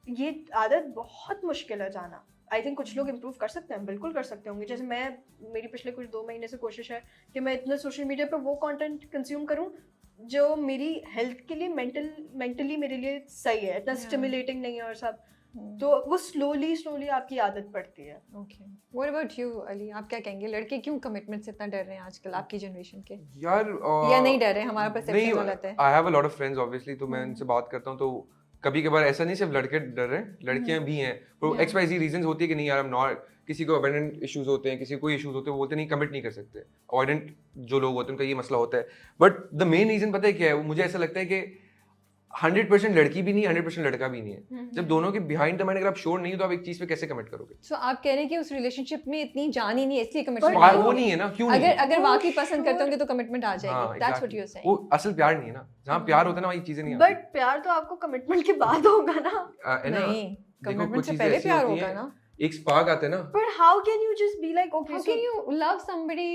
ये आदत बहुत मुश्किल है जाना. आई थिंक कुछ लोग इम्प्रूव कर सकते हैं, बिल्कुल कर सकते होंगे. जैसे मेरी पिछले कुछ 2 महीने से कोशिश है कि मैं इतना सोशल मीडिया पे वो कंटेंट कंज्यूम करूं जो मेरी हेल्थ के लिए मेंटली मेरे लिए सही है, इतना स्टिमुलेटिंग नहीं है और सब. तो वो स्लोली आपकी आदत पड़ती है. Okay. What about you, Ali? आप क्या कहेंगे? लड़के क्यों कमिटमेंट से इतना डर रहे हैं आजकल आपकी जनरेशन के? यार या नहीं डर रहे, हमारा परसेप्शन गलत है? I have a lot of friends obviously, तो मैं उनसे बात करता हूँ तो कभी कभार ऐसा नहीं सिर्फ लड़के डर रहे हैं, लड़कियां भी हैं. तो XYZ रीजंस होती है कि नहीं यार, I'm not, किसी को अबेंडेंट इश्यूज होते हैं, किसी को कोई इश्यूज होते हैं, वो बोलते नहीं कमिट नहीं कर सकते. अवॉइडेंट जो लोग होते हैं उनका ये मसला होता है. बट द मेन रीजन पता है क्या है? मुझे ऐसा लगता है कि 100% लड़की भी नहीं है, 100% लड़का भी नहीं है. जब दोनों के बिहाइंड द माइंड अगर आप श्योर नहीं हो तो आप एक चीज पे कैसे कमिट करोगे? So आप कह रहे हैं कि उस रिलेशनशिप में इतनी जान ही नहीं है इसलिए वो कमिटमेंट नहीं है ना, क्यों नहीं? अगर वाकई पसंद करते होंगे तो कमिटमेंट आ जाएगी. हाँ, That's what exactly. you're saying. वो असल प्यार नहीं है ना. जहाँ प्यार होता है ना वही चीजें नहीं आती. बट प्यार तो आपको कमिटमेंट के बाद होगा ना. है ना? नहीं, देखो, कमिटमेंट कुछ से चीजें पहले ऐसी प्यार होती होगा हैं, ना. एक स्पार्क आता है ना. But how can you just be like, okay, How so can you love somebody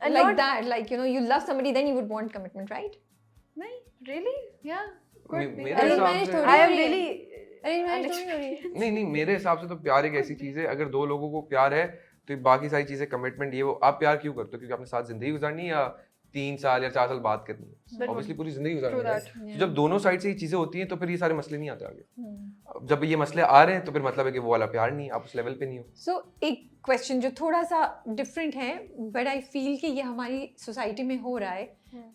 And like not- that? Like, you know, you love somebody, then you would want commitment, right? नहीं, really? Yeah. मेरे Arranged हिसाब marriage से थोड़ी I हो am रही है. really Arranged marriage थोड़ी हो रही है. नहीं, मेरे हिसाब से तो प्यार एक ऐसी चीज है, अगर दो लोगों को प्यार है तो बाकी सारी चीजें, कमिटमेंट, ये वो, आप प्यार क्यों करते हो? क्योंकि आपने साथ जिंदगी गुजारनी है या 3 साल या 4 साल बात करनी है? Biल्कुल. ऑब्वियसली पूरी जिंदगी True गुजारनी है. that. तो जब दोनों साइड से ये चीजें होती हैं तो फिर ये सारे मसले नहीं आते आगे. जब ये मसले आ रहे हैं तो फिर मतलब है कि वो वाला प्यार नहीं, आप उस लेवल पे नहीं हो. So एक क्वेश्चन जो थोड़ा सा डिफरेंट है, बट आई फील कि ये हमारी सोसाइटी में हो रहा है.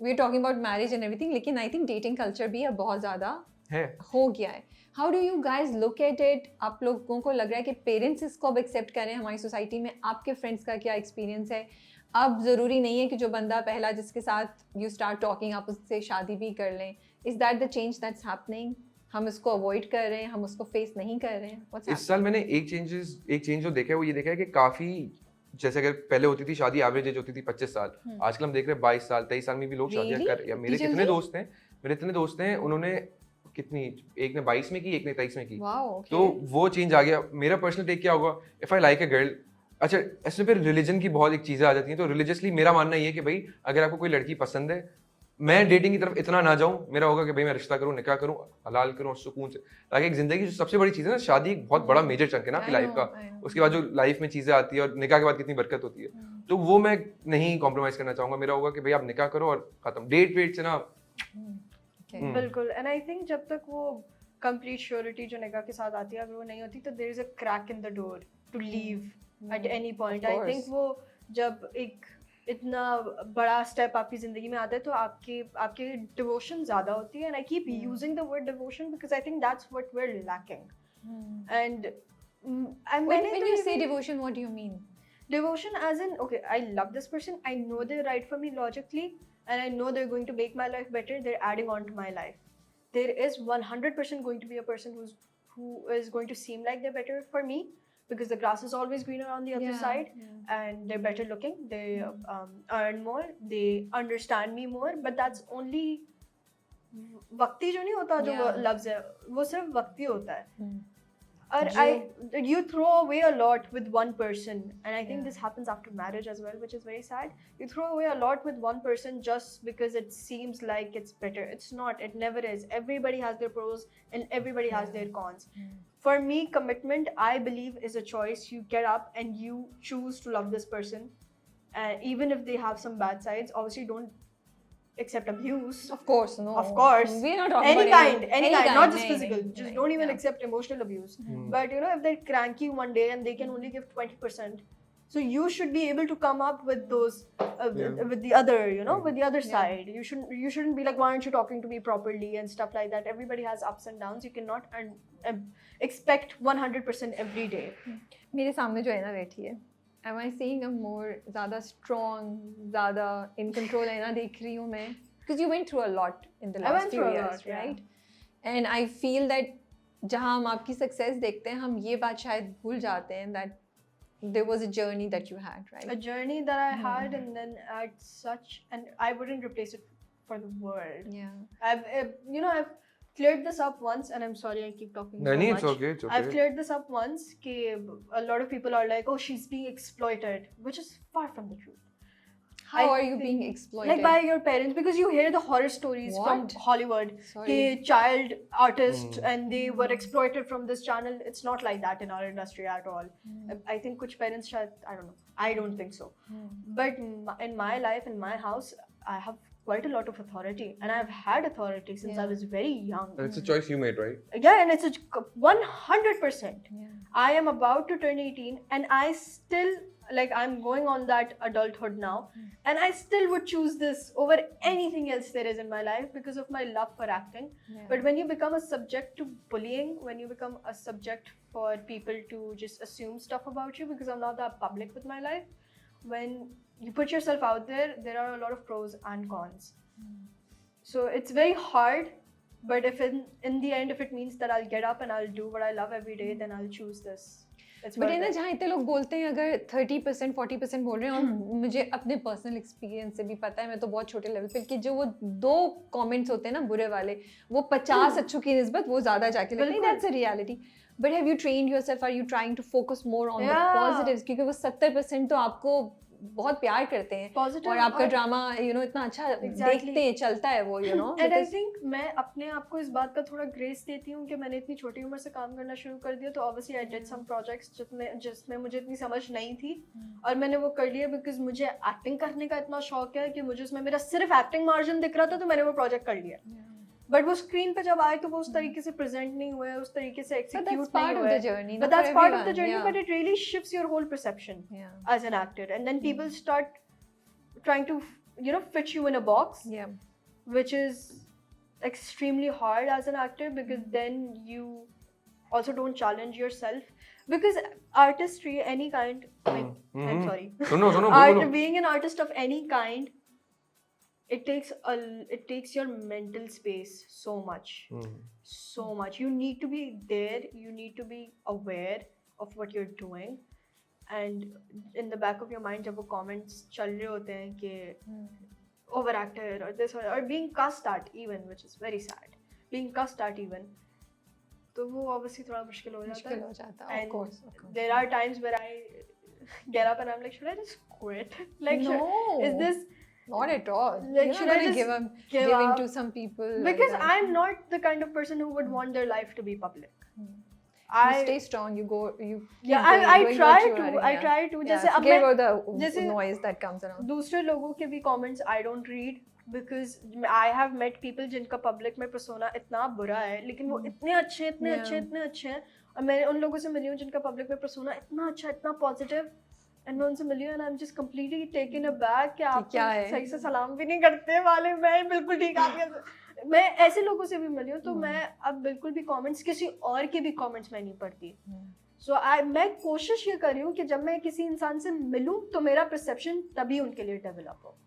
We are talking about marriage and everything, लेकिन आई थिंक डेटिंग कल्चर भी अब बहुत ज़्यादा है. हो गया है. How do you guys look at it? आप लोगों को लग रहा है कि पेरेंट्स इसको अब एक्सेप्ट करें हमारी सोसाइटी में? आपके फ्रेंड्स का क्या एक्सपीरियंस है? अब ज़रूरी नहीं है कि जो बंदा पहला जिसके साथ यू स्टार्ट टॉकिंग आप उससे शादी भी कर लें. Is that the change that's happening? हम इसको अवॉइड कर रहे हैं, हम उसको फेस नहीं कर रहे हैं? What's इस साल मैंने एक चेंज जो देखा है वो ये देखा है कि काफी, जैसे अगर पहले होती थी शादी एवरेज एज होती थी 25 साल, आजकल हम देख रहे हैं 22 साल 23 साल में भी लोग शादियां Really? कर रहे हैं. मेरे कितने दोस्त हैं उन्होंने कितनी, एक ने 22 में की, एक ने 23 में की. Wow, okay. तो वो चेंज आ गया. मेरा पर्सनल टेक क्या होगा, if I like a girl, अच्छा इसमें फिर रिलीजन की बहुत एक चीज़ें आ जाती हैं. तो रिलीजियसली मेरा मानना ये है कि भाई अगर आपको कोई लड़की पसंद है, मैं डेटिंग की तरफ इतना ना जाऊं. मेरा होगा कि भाई मैं रिश्ता करूं, निकाह करूं, हलाल करूं और सुकून से. ताकि एक जिंदगी जो सबसे बड़ी चीज़ है ना, शादी एक बहुत बड़ा मेजर चंक है ना आपकी I लाइफ know, का. I know. उसके बाद जो लाइफ में चीज़ें आती है और निकाह के बाद कितनी बरकत होती है, तो वो मैं नहीं कॉम्प्रोमाइज़ करना चाहूँगा. मेरा होगा कि भाई आप निकाह करो और खत्म. डेट वेट से ना. Okay. बिल्कुल. एंड आई थिंक जब तक वो कंप्लीट श्योरिटी जो निगाह के साथ आती है, अगर वो नहीं होती तो there is a crack in the door to leave at any point. I think वो जब एक इतना बड़ा स्टेप आपकी जिंदगी में आता है तो आपके डिवोशन ज़्यादा होती है. And I keep using the word devotion because I think that's what we are lacking. And when you say devotion, what do you mean? Devotion as in, okay, I love this person, I know they're right for me logically, and I know they're going to make my life better, they're adding on to my life. There is 100% going to be a person who is going to seem like they're better for me, because the grass is always greener on the other side, and they're better looking, they earn more, they understand me more, but that's only वक्ती जो नहीं होता जो लफ्ज़ है वो सिर्फ वक्ती होता है. Or you throw away a lot with one person, and I think this happens after marriage as well, which is very sad. You throw away a lot with one person just because it seems like it's better. It's not. It never is. Everybody has their pros and everybody has their cons. For me, commitment, I believe, is a choice. You get up and you choose to love this person, even if they have some bad sides. Obviously, don't accept abuse. Of course, no. Of course. We're not talking any about kind, not just nahi, physical. nahi, Just nahi, don't even accept emotional abuse. But you know, if they're cranky one day and they can only give 20%, so you should be able to come up with those with the other, you know, with the other side. You shouldn't be like, why aren't you talking to me properly and stuff like that. Everybody has ups and downs. You cannot expect 100% every day. मेरे सामने जो है ना बैठी है, am I seeing a more ज़्यादा strong, ज़्यादा in control है ना देख रही हूँ मैं, because you went through a lot in the last few years, right? And I feel that जहाँ हम आपकी success देखते हैं, हम ये बात शायद भूल जाते हैं that there was a journey that you had, right? A journey that I had, and then at such, and I wouldn't replace it for the world. Yeah. I've cleared this up once, and I'm sorry I keep talking so much. It's okay, it's okay. I've cleared this up once. A lot of people are like, oh, she's being exploited, which is far from the truth. How are you being exploited? Like by your parents, because you hear the horror stories from Hollywood. Sorry. Child artists and they were exploited from this channel. It's not like that in our industry at all. I think kuch parents should, I don't know. I don't think so. But in my life, in my house, I have quite a lot of authority, and I've had authority since I was very young. And it's a choice you made, right? Yeah, and it's a 100%. I am about to turn 18, and I still, like, I'm going on that adulthood now, and I still would choose this over anything else there is in my life because of my love for acting. But when you become a subject to bullying, when you become a subject for people to just assume stuff about you, because I'm not that public with my life, when you put yourself out there, there are a lot of pros and cons. So it's very hard, but if in the end, if it means that I'll get up and I'll do what I love every day, then I'll choose this. But है ना जहाँ इतने लोग बोलते हैं अगर 30% 40% बोल रहे हैं, और मुझे अपने पर्सनल एक्सपीरियंस से भी पता है, मैं तो बहुत छोटे लेवल पे, कि जो वो 2 कमेंट्स होते हैं ना बुरे वाले, वो 50 अच्छों की निस्बत वो ज़्यादा जाके लगते हैं. That's a reality. But have you trained yourself, are you trying to focus more on the positives, क्योंकि वो 70% तो आपको बहुत प्यार करते हैं और आपका ड्रामा इतना अच्छा देखते हैं, चलता है वो एंड आई थिंक मैं अपने आप को इस बात का थोड़ा ग्रेस देती हूँ कि मैंने इतनी छोटी उम्र से काम करना शुरू कर दिया, तो obviously I did some projects जिसमें मुझे इतनी समझ नहीं थी और मैंने वो कर लिया बिकॉज मुझे एक्टिंग करने का इतना शौक है कि मुझे उसमें मेरा सिर्फ एक्टिंग मार्जिन दिख रहा था, तो मैंने वो प्रोजेक्ट कर लिया. बट वो स्क्रीन पे जब आए तो वो उस तरीके से प्रेजेंट नहीं हुआ है, उस तरीके से एक्सिक्यूट नहीं हुआ है. But that's part of the journey, but it really shifts your whole perception as an actor, and then people start trying to fit you in a box, which is extremely hard as an actor, because then you also don't challenge yourself, because artistry any kind, I'm sorry, being an artist of any kind, it takes your mental space so much. You need to be there, you need to be aware of what you're doing, and in the back of your mind जब वो comments चल रहे होते हैं कि overacted or this or being cussed at even, which is very sad, being cussed at even, तो वो obviously थोड़ा मुश्किल हो जाता है. Of course. There are times where I get up and I'm like, should I just quit? Like, no. Is this not at all? Like, you're not going to give in to some people, because like I'm not the kind of person who would want their life to be public. You stay strong, you go, you I try to जैसे अब मैं the noise that comes around, दूसरे लोगों के भी comments I don't read, because I have met people जिनका public में persona इतना बुरा है लेकिन वो इतने अच्छे इतने अच्छे हैं, और मैं उन लोगों से मिली हूँ जिनका पब्लिक में persona इतना अच्छा इतना पॉजिटिव, एंड मैं उनसे मिली हूँ and I am just completely taken aback कि आप क्या है? सही से सलाम भी नहीं करते वाले, मैं बिल्कुल ठीक आप मैं ऐसे लोगों से भी मिली हूँ, तो मैं अब बिल्कुल भी कमेंट्स किसी और के भी कमेंट्स में नहीं पढ़ती। सो मैं कोशिश ये कर रही हूँ कि जब मैं किसी इंसान से मिलूँ तो मेरा परसेप्शन तभी उनके लिए डेवलप हो।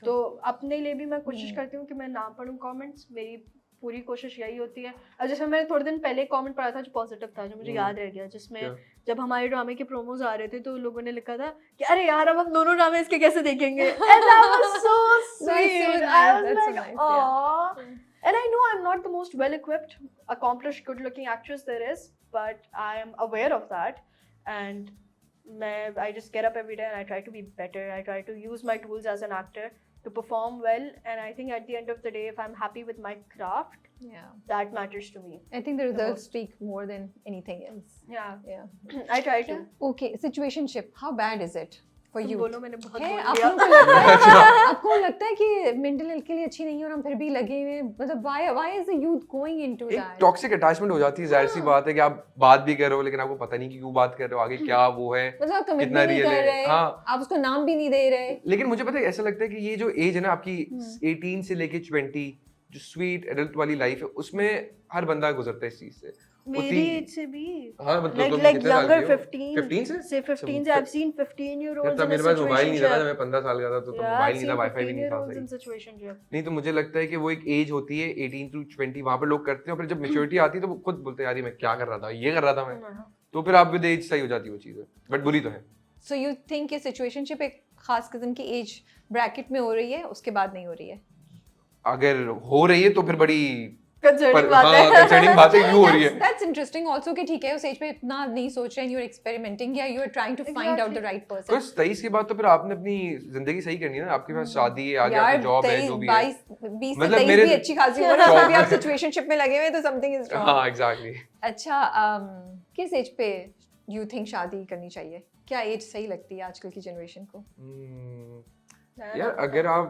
तो अपने लिए भी मैं कोशिश करती हूँ कि मैं ना पढूं कमेंट्स, मेरी पूरी कोशिश यही होती है। और जैसे मैंने थोड़े दिन पहले कमेंट पढ़ा था जो पॉजिटिव था, जो मुझे याद रह गया, जिसमें जब हमारे ड्रामे के प्रोमोज आ रहे थे तो लोगों ने लिखा था कि अरे यार अब हम दोनों ड्रामे इसके कैसे देखेंगे, and that was so sweet. I was like, aww. And I know I'm not the most well-equipped, accomplished, good-looking actress there is, but I am aware of that, and I just get up every day and I try to be better. I try to use my tools as an actor to perform well, and I think at the end of the day, if I'm happy with my craft, that matters to me. I think the results speak more than anything else. Yeah. I try to. Okay, situationship, how bad is it for you? बोलो, मैंने बहुत है, बोल दिया। आपको लगता है कि मेंटल हेल्थ के लिए अच्छी नहीं है और हम फिर भी लगे हुए हैं, मतलब why is the youth going into एक that? टॉक्सिक अटैचमेंट हो जाती है, जाहिर सी बात है कि आप बात भी कर रहे हो लेकिन आपको पता नहीं कि क्यों बात कर रहे हो, आगे क्या वो है, मतलब आप कमिट कितना भी नहीं रियल कर है। रहे, हाँ, आप उसको नाम भी नहीं दे रहे। लेकिन मुझे पता है, ऐसा लगता है कि ये जो एज है ना आपकी 18 से लेके 20, जो स्वीट एडल्ट वाली लाइफ है, उसमें हर बंदा गुजरता है इस चीज से। मेरी एज से भी, हाँ, मतलब like तुम like कितने साल younger की हो? 15 15 से 15 से I've seen 15-year-olds तब in a मेरे पास मोबाइल नहीं था ना, situationship. जब मैं 15 साल का था तो Yeah, मोबाइल I've नहीं था, seen वाईफाई भी नहीं था 15-year-olds सही। in situationship. नहीं, तो मुझे लगता है कि वो एक एज होती है 18 to 20, वहां पे लोग करते हैं, और फिर जब मेच्योरिटी आती है तो वो खुद बोलते हैं यार ये मैं क्या कर रहा था, ये कर रहा था मैं, तो फिर आप विद एज सही हो जाती है वो चीजें, बट बुरी तो है। So you think ये सिचुएशनशिप एक खास किस्म की एज ब्रैकेट में हो रही है, उसके बाद नहीं हो रही है? अगर हो रही है तो फिर बड़ी Concerning बात है। कंसर्निंग बात है, क्यों हो रही है। That's interesting also कि ठीक है उस एज पे इतना नहीं सोच रहे हैं, you're experimenting या you're trying to find out the right person. बस 23 के बाद तो फिर आपने अपनी जिंदगी सही करनी है ना, आपके पास शादी है, आगे आपकी जॉब है, जो भी है। 20 से मतलब 23 मेरे- भी अच्छी खासी उम्र है, अभी आप सिचुएशनशिप में लगे हुए हैं तो something is wrong. हाँ, एग्जैक्टली। अच्छा, किस एज पे you think शादी करनी चाहिए? क्या एज सही लगती है आजकल की जनरेशन को? यार अगर आप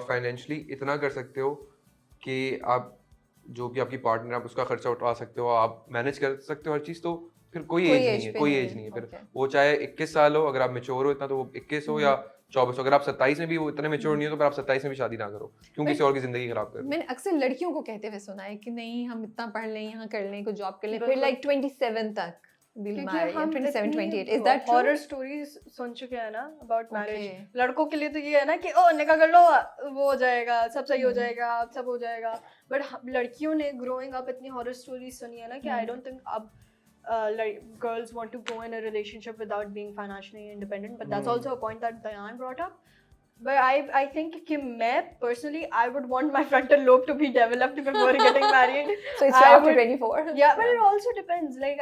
फाइनेंशियली इतना कर सकते हो कि आप जो भी आपकी पार्टनर, आप उसका खर्चा उठा सकते हो, आप मैनेज कर सकते हो हर चीज, तो फिर कोई एज नहीं है, कोई एज नहीं है। फिर वो चाहे 21 साल हो, अगर आप मेच्योर हो इतना तो वो 21 हो या 24 हो, अगर आप 27 में भी वो इतने मेच्योर नहीं हो तो फिर आप 27 में भी शादी ना करो, क्यों किसी और की जिंदगी खराब करो। मैंने अक्सर लड़कियों को कहते हुए सुना है कि नहीं हम इतना पढ़ लें, यहाँ कर लें, कुछ जॉब कर लें, फिर लाइक 27 तक we'll marry, and 27 28 is that true? Horror stories सुन चुके हैं ना अबाउट मैरिज। लड़कों के लिए तो ये है ना कि ओ निकाह कर लो, वो हो जाएगा, सब सही हो जाएगा, सब हो जाएगा, बट लड़कियों ने ग्रोइंग अप इतनी हॉरर स्टोरीज सुनी है ना कि आई डोंट थिंक अब girls want to go in a relationship without being financially independent, but that's also a point that Dayan brought up. But I think कि मैं personally I would want my frontal lobe to be developed before getting married. So it's after 24. Yeah, but it also depends. Like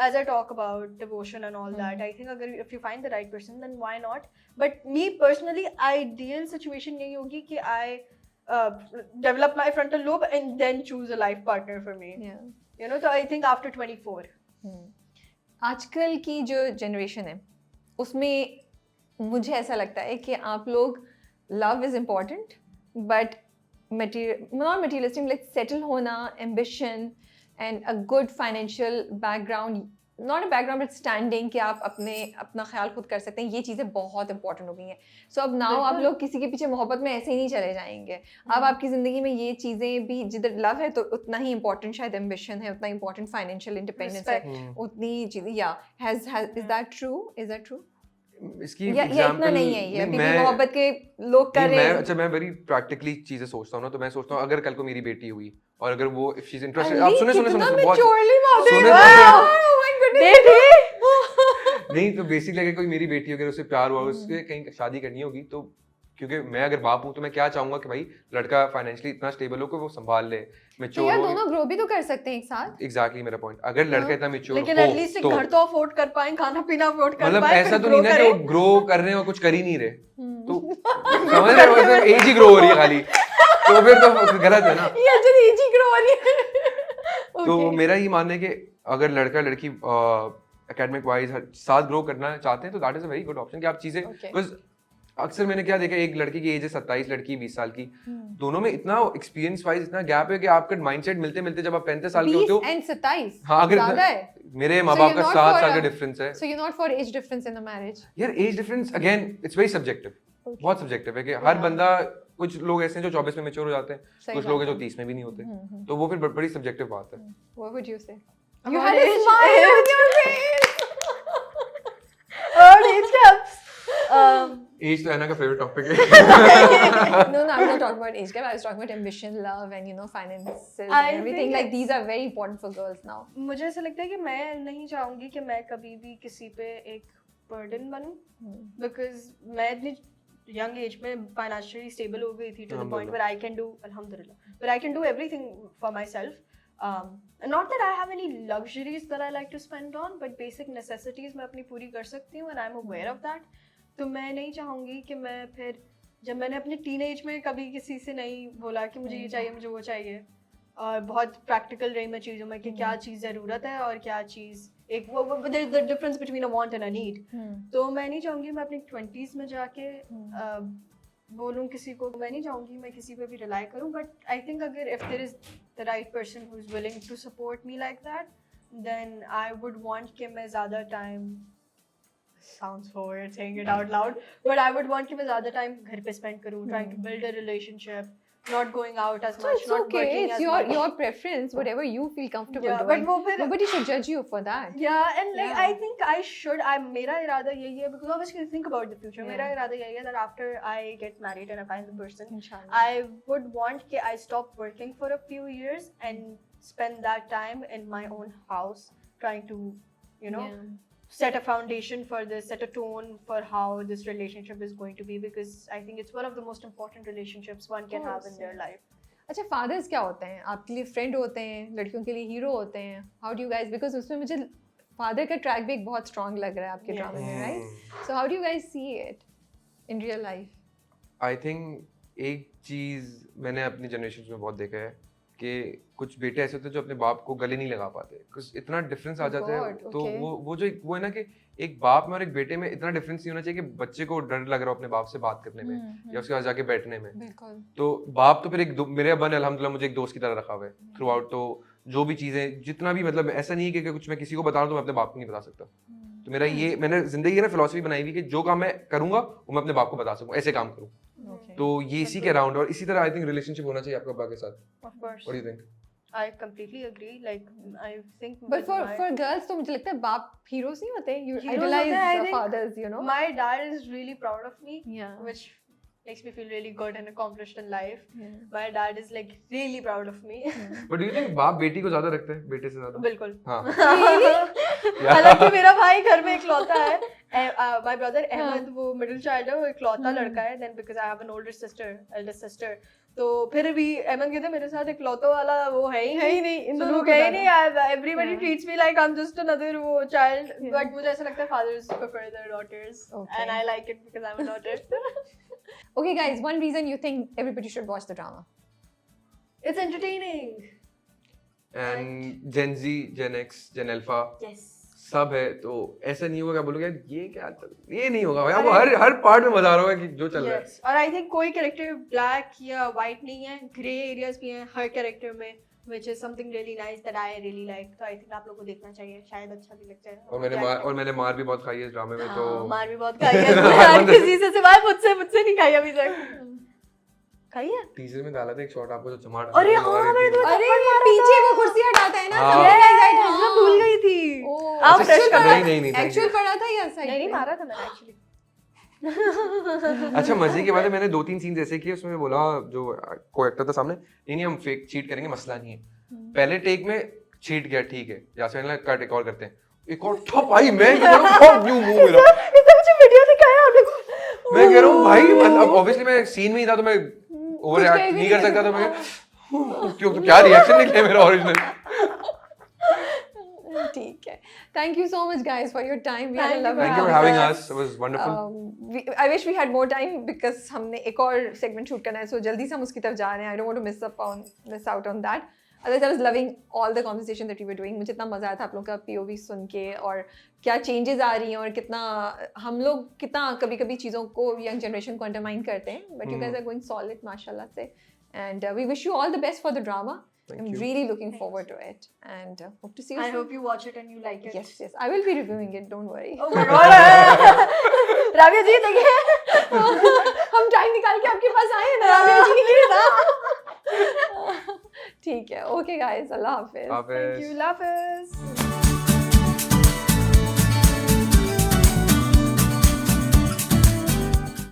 as I talk about devotion and all that, I think अगर if you find the right person, then why not? But me personally, ideal situation यही होगी कि I develop my frontal lobe and then choose a life partner for me. Yeah. You know, so I think after 24. आजकल की जो generation है उसमें मुझे ऐसा लगता है कि आप लोग love is important but not materialistic, like settle होना, ambition and a good financial background, not a background but standing कि आप अपना ख्याल खुद कर सकते हैं, ये चीज़ें बहुत इंपॉर्टेंट हो गई हैं। सो अब नाउ आप लोग किसी के पीछे मोहब्बत में ऐसे ही नहीं चले जाएंगे। अब आपकी ज़िंदगी में ये चीज़ें भी, जिधर लव है तो उतना ही इंपॉर्टेंट शायद एम्बिशन है, उतना इंपॉर्टेंट फाइनेंशियल इंडिपेंडेंस है, उतनी चीज़ें। या इज दैट ट्रू? इसकी या इतना नहीं है, ये अभी भी मोहब्बत के लोग कर रहे हैं। अच्छा, मैं वेरी प्रैक्टिकली चीजें सोचता हूँ ना, तो मैं सोचता हूँ अगर कल को मेरी बेटी हुई और अगर वो इफ शी इज इंटरेस्टेड, आप सुने नहीं, तो बेसिकली अगर कोई मेरी बेटी अगर उससे प्यार हुआ, उससे कहीं शादी करनी होगी, तो क्योंकि मैं अगर बाप हूँ तो मैं क्या चाहूंगा कि भाई लड़का फाइनेंशियली इतना स्टेबल हो कि वो संभाल ले, मैच्योर हो। दोनों ग्रो भी तो कर सकते हैं एक साथ। एग्जैक्टली मेरा पॉइंट, अगर लड़का इतना मैच्योर हो लेकिन एटलीस्ट घर तो अफोर्ड कर पाए, खाना पीना अफोर्ड कर पाए, मतलब ऐसा तो नहीं ना कि वो ग्रो कर रहे हैं और कुछ कर ही नहीं रहे, तो समझ रहे हो, एज ही ग्रो हो रही है खाली, तो फिर तो गलत है ना। ये जो एज ही ग्रो हो रही है। तो मेरा ये मानना है कि अगर लड़का लड़की एकेडमिक वाइज साथ ग्रो करना चाहते हैं तो that is a very good option कि आप चीजें, बिकॉज अक्सर मैंने क्या देखा, एक लड़की की एज है 27, लड़की 20 साल की, दोनों में इतना एक्सपीरियंस वाइज इतना गैप है कि आपका माइंडसेट मिलते मिलते जब आप 35 साल के होते हो 20 and 27 हाँ अगर ज्यादा है। मेरे माँ So बाप you're का not 7 for साल का a- डिफरेंस है So you're not for age difference in a marriage. यार। Age difference again it's very subjective, बहुत सब्जेक्टिव है कि हर बंदा, कुछ लोग ऐसे हैं जो 24 में मैच्योर हो जाते हैं, सही कुछ बात लोग हैं है। जो 30 में भी नहीं होते, तो वो फिर बड़ी सब्जेक्टिव बात है। What would you say? About You had a age- smile on your face. और age gaps. एज तो एना का फेवरेट टॉपिक है। No, I'm not talking about age gap. I was talking about ambition, love, and finances and I everything. think Like these are very important for girls now. मुझे ऐसा लगता है कि मैं नहीं चाहूंगी कि मैं कभी भी किसी पे एक बर्डन बनूं, बिकॉज मैं इतनी यंग एज में फाइनेंशियली स्टेबल हो गई थी to the point where I can do, अल्हम्दुलिल्लाह, but I can do everything for myself. Not that I have any luxuries that I like to spend on, but basic necessities मैं अपनी पूरी कर सकती हूँ and I'm aware of that. तो मैं नहीं चाहूँगी कि मैं फिर, जब मैंने अपने टीनेज में कभी किसी से नहीं बोला कि मुझे ये चाहिए, मुझे वो चाहिए, और बहुत प्रैक्टिकल रही मैं चीज़ों में कि क्या चीज़ ज़रूरत है और क्या चीज़ एक वो the difference between a want and a need. तो मैं नहीं चाहूँगी मैं अपनी 20s में जाके बोलूँ किसी को, मैं नहीं चाहूँगी मैं किसी पे भी रिलाई करूँ, बट आई थिंक अगर if there is the right person who is willing to support me like that, then I would want कि मैं ज़्यादा time, sounds weird saying it out loud, but I would want कि मैं ज़्यादा time घर पे spend करूँ, trying to build a relationship, not going out as So much, it's not okay. working It's as your much. your preference, whatever you feel comfortable Yeah, doing. but वो फिर Nobody should judge you for that. yeah, and like Yeah. I think I should. मेरा इरादा यही है, because obviously think about the future. Yeah. मेरा इरादा यही है that after I get married and I find the person, Inshallah. I would want कि I stop working for a few years and spend that time in my own house trying to, you know, Yeah. set a foundation for this, set a tone for how this relationship is going to be, because I think it's one of the most important relationships one can have in their life. अच्छा, fathers क्या होते हैं आपके लिए? Friend होते हैं, लड़कियों के लिए हीरो होते हैं? How do you guys, because उसमें मुझे फादर का ट्रैक भी एक बहुत स्ट्रॉन्ग लग रहा है आपके ड्रामे में, right? So how do you guys see it in real life? I think एक चीज मैंने अपनी जनरेशन में बहुत देखा है कि कुछ बेटे ऐसे होते हैं जो अपने बाप को गले नहीं लगा पाते, कुछ इतना डिफरेंस आ जाता है। God, तो okay. वो है ना कि एक बाप में और एक बेटे में इतना डिफरेंस नहीं होना चाहिए कि बच्चे को डर लग रहा हो अपने बाप से बात करने में या उसके पास जाके बैठने में। बिल्कुल। तो बाप तो फिर मेरे अब्बा ने अल्हम्दुलिल्लाह मुझे एक दोस्त की तरह रखा हुआ है थ्रू आउट। तो जो भी चीजें जितना भी, मतलब ऐसा नहीं है कि कुछ मैं किसी को बता रहा हूँ तो मैं अपने बाप को नहीं बता सकता। तो मेरा ये, मैंने जिंदगी ना फिलॉसफी बनाई हुई कि जो काम मैं करूंगा वो मैं अपने बाप को बता सकूं, ऐसे काम करूं। तो ये इसी के अराउंड, और इसी तरह आई थिंक रिलेशनशिप होना चाहिए आपका अब्बा के साथ। Of course. What do you think? I completely agree. Like I think. But for girls तो मुझे लगता है बाप हीरोज नहीं होते. You Heroes idolize होते हैं, I think. fathers, you know. My dad is really proud of me. Yeah. Which makes me feel really good and accomplished in life. Yeah. My dad is like really proud of me. But do you think बाप बेटी को ज्यादा रखते हैं बेटे से ज्यादा? बिल्कुल. हाँ। हालांकि मेरा भाई घर में इकलौता है. My brother Ahmed, वो middle child है, वो इकलौता लड़का है. Then because I have an older sister, eldest sister, तो फिर भी अहमद कहते मेरे साथ इकलौता वाला वो है ही नहीं, इन दोनों का ही नहीं. Everybody treats me like I'm just another वो child, but मुझे ऐसा लगता है fathers prefer their daughters, and I like it because I'm a daughter. Okay, guys, one reason you think everybody should watch the drama? It's entertaining. And Gen Z, Gen X, Gen Alpha, Yes. सब है, तो ऐसा नहीं होगा बोलोगे ये क्या ये नहीं होगा भाई, वो हर पार्ट में मजा आ रहा है कि जो चल रहा है। Yes. और आई थिंक कोई कैरेक्टर ब्लैक या वाइट नहीं है, ग्रे एरियाज भी हैं हर कैरेक्टर में, which is something really nice that I really like. तो आई थिंक आप लोगों को देखना चाहिए, शायद अच्छा भी लगता है. और मैंने मार भी बहुत खाई है इस ड्रामे में, तो मार भी बहुत खाई है यार, किसी से सिवाय मुझसे नहीं खाई अभी तक. खाई है? टीजर में डाला था एक शॉट आपको जो चमाट। अरे हाँ, मैंने तो अरे पीछे वो कुर्सी हटाता है ना, हाँ। मैं भूल गई थी. आप अच्छा, फ्रेश कर नहीं, एक्चुअल पढ़ा था या साइड? नहीं मारा था मैंने एक्चुअली. अच्छा, मजे की बात है, मैंने 2-3 सीन्स ऐसे किए उसमें बोला जो को एक्टर था सामने, नहीं हम फेक चीट करेंगे, मसला नहीं है। पहले टेक में चीट गया, ठीक है, यासमीन ने कट एक और करते हैं, एक और ठप आई, मैं बहुत न्यू मूव मेरा, इसने मुझे वीडियो दिखाया आपने को. मैं कह रहा हूँ भाई, मतलब ऑब्वियसली मैं सीन में ही था तो मैं ओवर रिएक्ट नहीं कर सकता, तो मैं क्यों, तो क्या रिएक्शन निकले मेरा ओरिजिनल। ठीक है. Thank you so much guys for your time. We had a lovely Thank you for having us. It was wonderful. I wish we had more time because हमने एक और segment shoot करना है, so जल्दी से हम उसकी तरफ जा रहे हैं. I don't want to miss out on that. Otherwise, I was loving all the conversation that we were doing. मुझे इतना मजा आया था आप लोगों का POV सुन के, और क्या changes आ रही हैं, और कितना हम लोग कितना कभी-कभी चीज़ों को young generation को undermine करते हैं. But you guys are going solid, माशाल्लाह से. And we wish you all the best for the drama. Thank I'm you. really looking forward to it, and hope to see you I soon. hope you watch it and you like it. Yes, yes. I will be reviewing it. Don't worry. Oh my god. Rabia जी देखिए. हम time निकाल के आपके पास आए हैं ना राबिया जी के लिए ना. ठीक है. Okay guys. Allah Hafiz. Hafiz. Thank you. Love us.